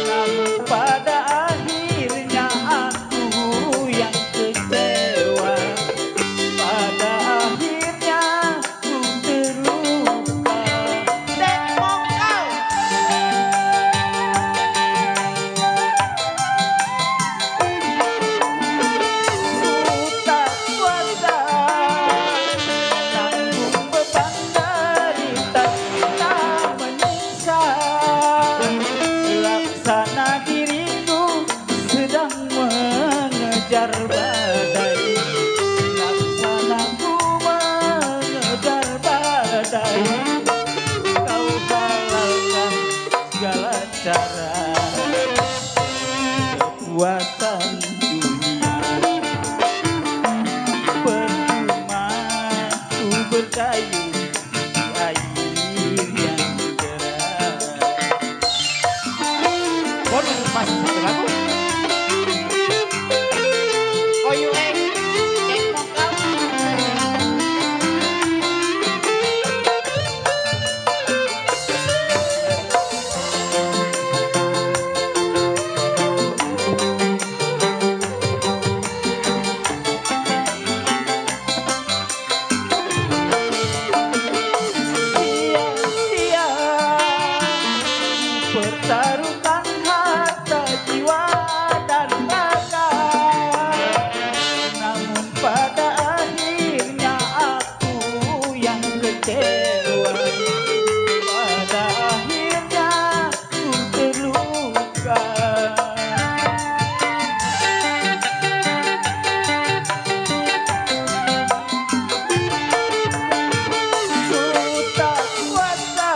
namun pada akhirnya aku yang kecewa. Pada akhirnya ku terluka. Tengok kau. Ku tak kuasa tanggung beban derita kita menyiksa. Laksana diriku sedang mengejar badai, laksana ku mengejar badai, kau halalkan segala cara. Kekuatan dunia percuma ku berdayung di air yang deras. Bonus masih satu lagu. Oyu tengok kau. Sia-sia pertaruhkan harta jiwa dan raga, namun pada akhirnya aku yang kecewa. Pada akhirnya ku terluka. Ku tak kuasa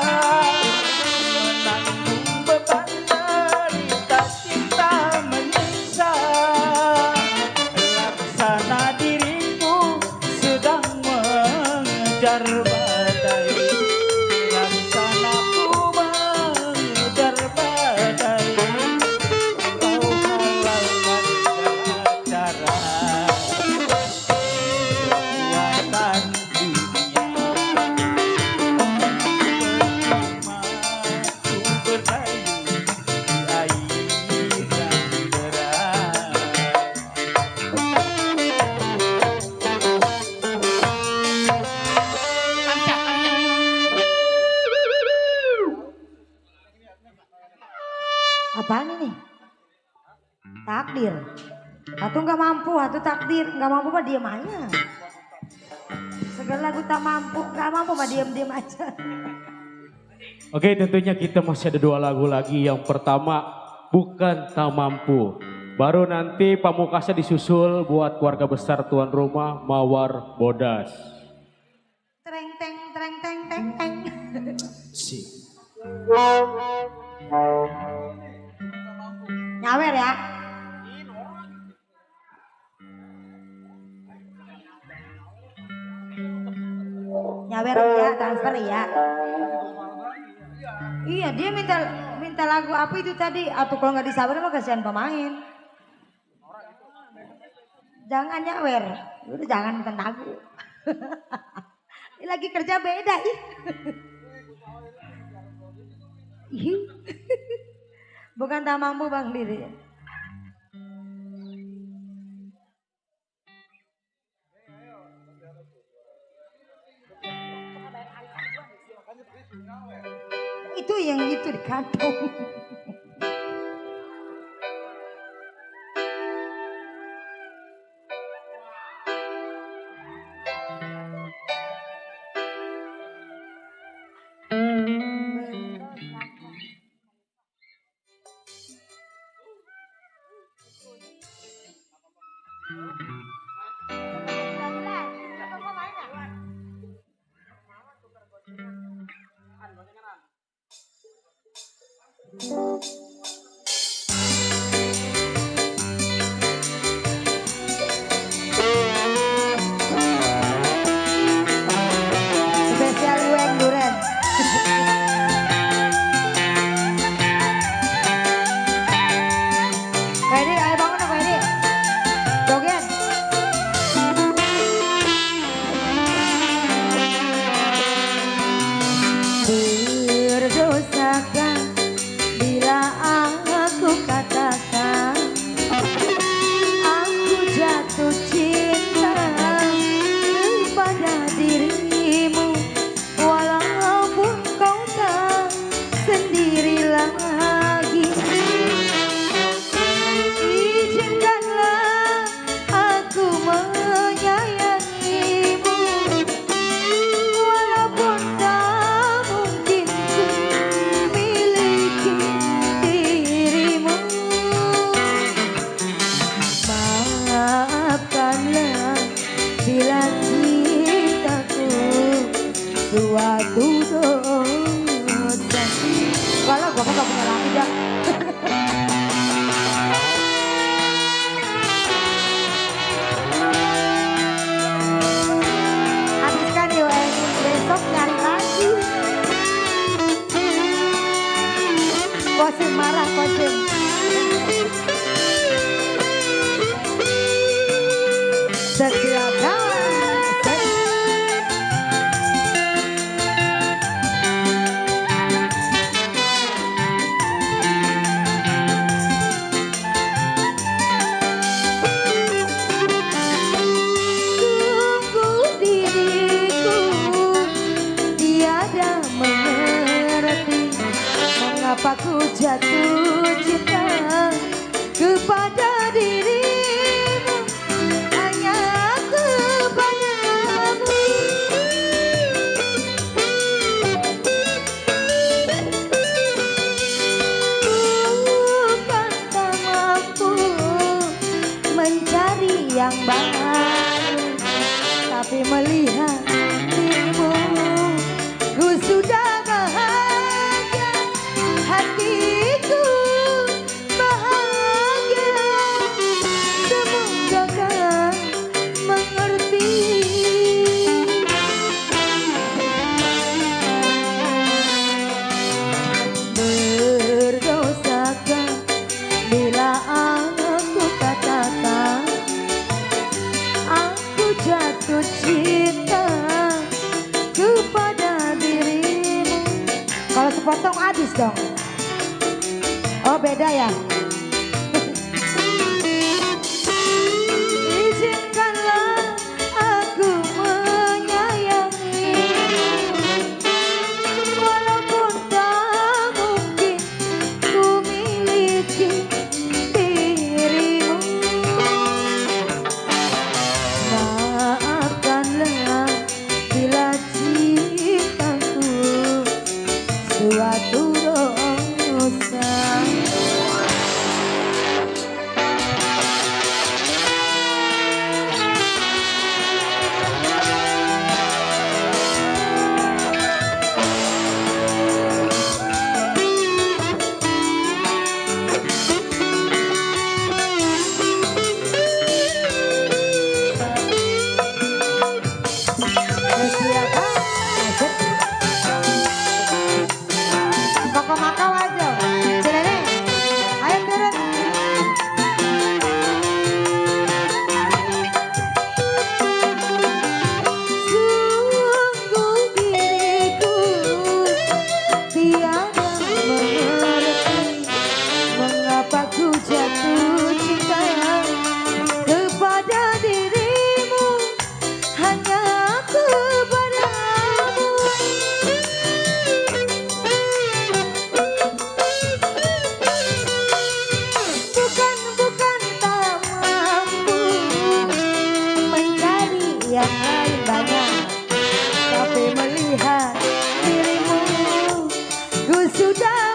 menanggung beban derita cinta menyiksa. Laksana diriku sedang mengejar badai, laksana ku mengejar badai, kau halalkan segala cara. Kekuatan dunia percuma ku berdayung di air yang deras. Apaan ini? Takdir. Atau nggak mampu, atau takdir nggak mampu mah diem aja. Segala lagu tak mampu, nggak mampu mah diem aja. Oke, tentunya kita masih ada 2 lagu lagi. Yang pertama, Bukan Tak Mampu. Baru nanti pamungkasnya disusul buat keluarga besar tuan rumah Mawar Bodas. Treng teng treng teng teng teng. Nyawer ya. Nyawer ya, transfer ya. Iya, dia minta lagu apa itu tadi? Atau kalau nggak disabar mah kasihan pemain. Jangan nyawer, udah jangan minta lagu. Ini lagi kerja beda ih. Ih. Bukan tak mampu Bang Diri. Itu yang itu Katung. Spesial Weng Duren. Ready, ayo bangun dong ready. Joget. Berdosakah bila aku katakan aku jatuh cinta kepada dirimu, walaupun kau tak sendiri lagi. Izinkanlah aku menyayangimu, walaupun tak mungkin ku miliki dirimu. Maafkanlah bila cintaku suatu dosa. Kalau gua gak punya laki dah. Habiskan yuk, besok nyari lagi. Kosim marah, kosim. Setiap sungguh diriku tiada mengerti mengapa ku jatuh cinta kepada dirimu, hanya kepadamu. Bukan tak mampu mencari yang baru, tapi melihat dirimu ku sudah bahagia, hatiku bahagia. Semoga kau mengerti. Berdosakah bila aku katakan aku jatuh cinta kepada dirimu. Kalau sepotong habis dong. Oh beda ya. Izinkanlah aku menyayangi, walaupun tak mungkin ku miliki dirimu. Maafkanlah bila cintaku suatu dosa. sudah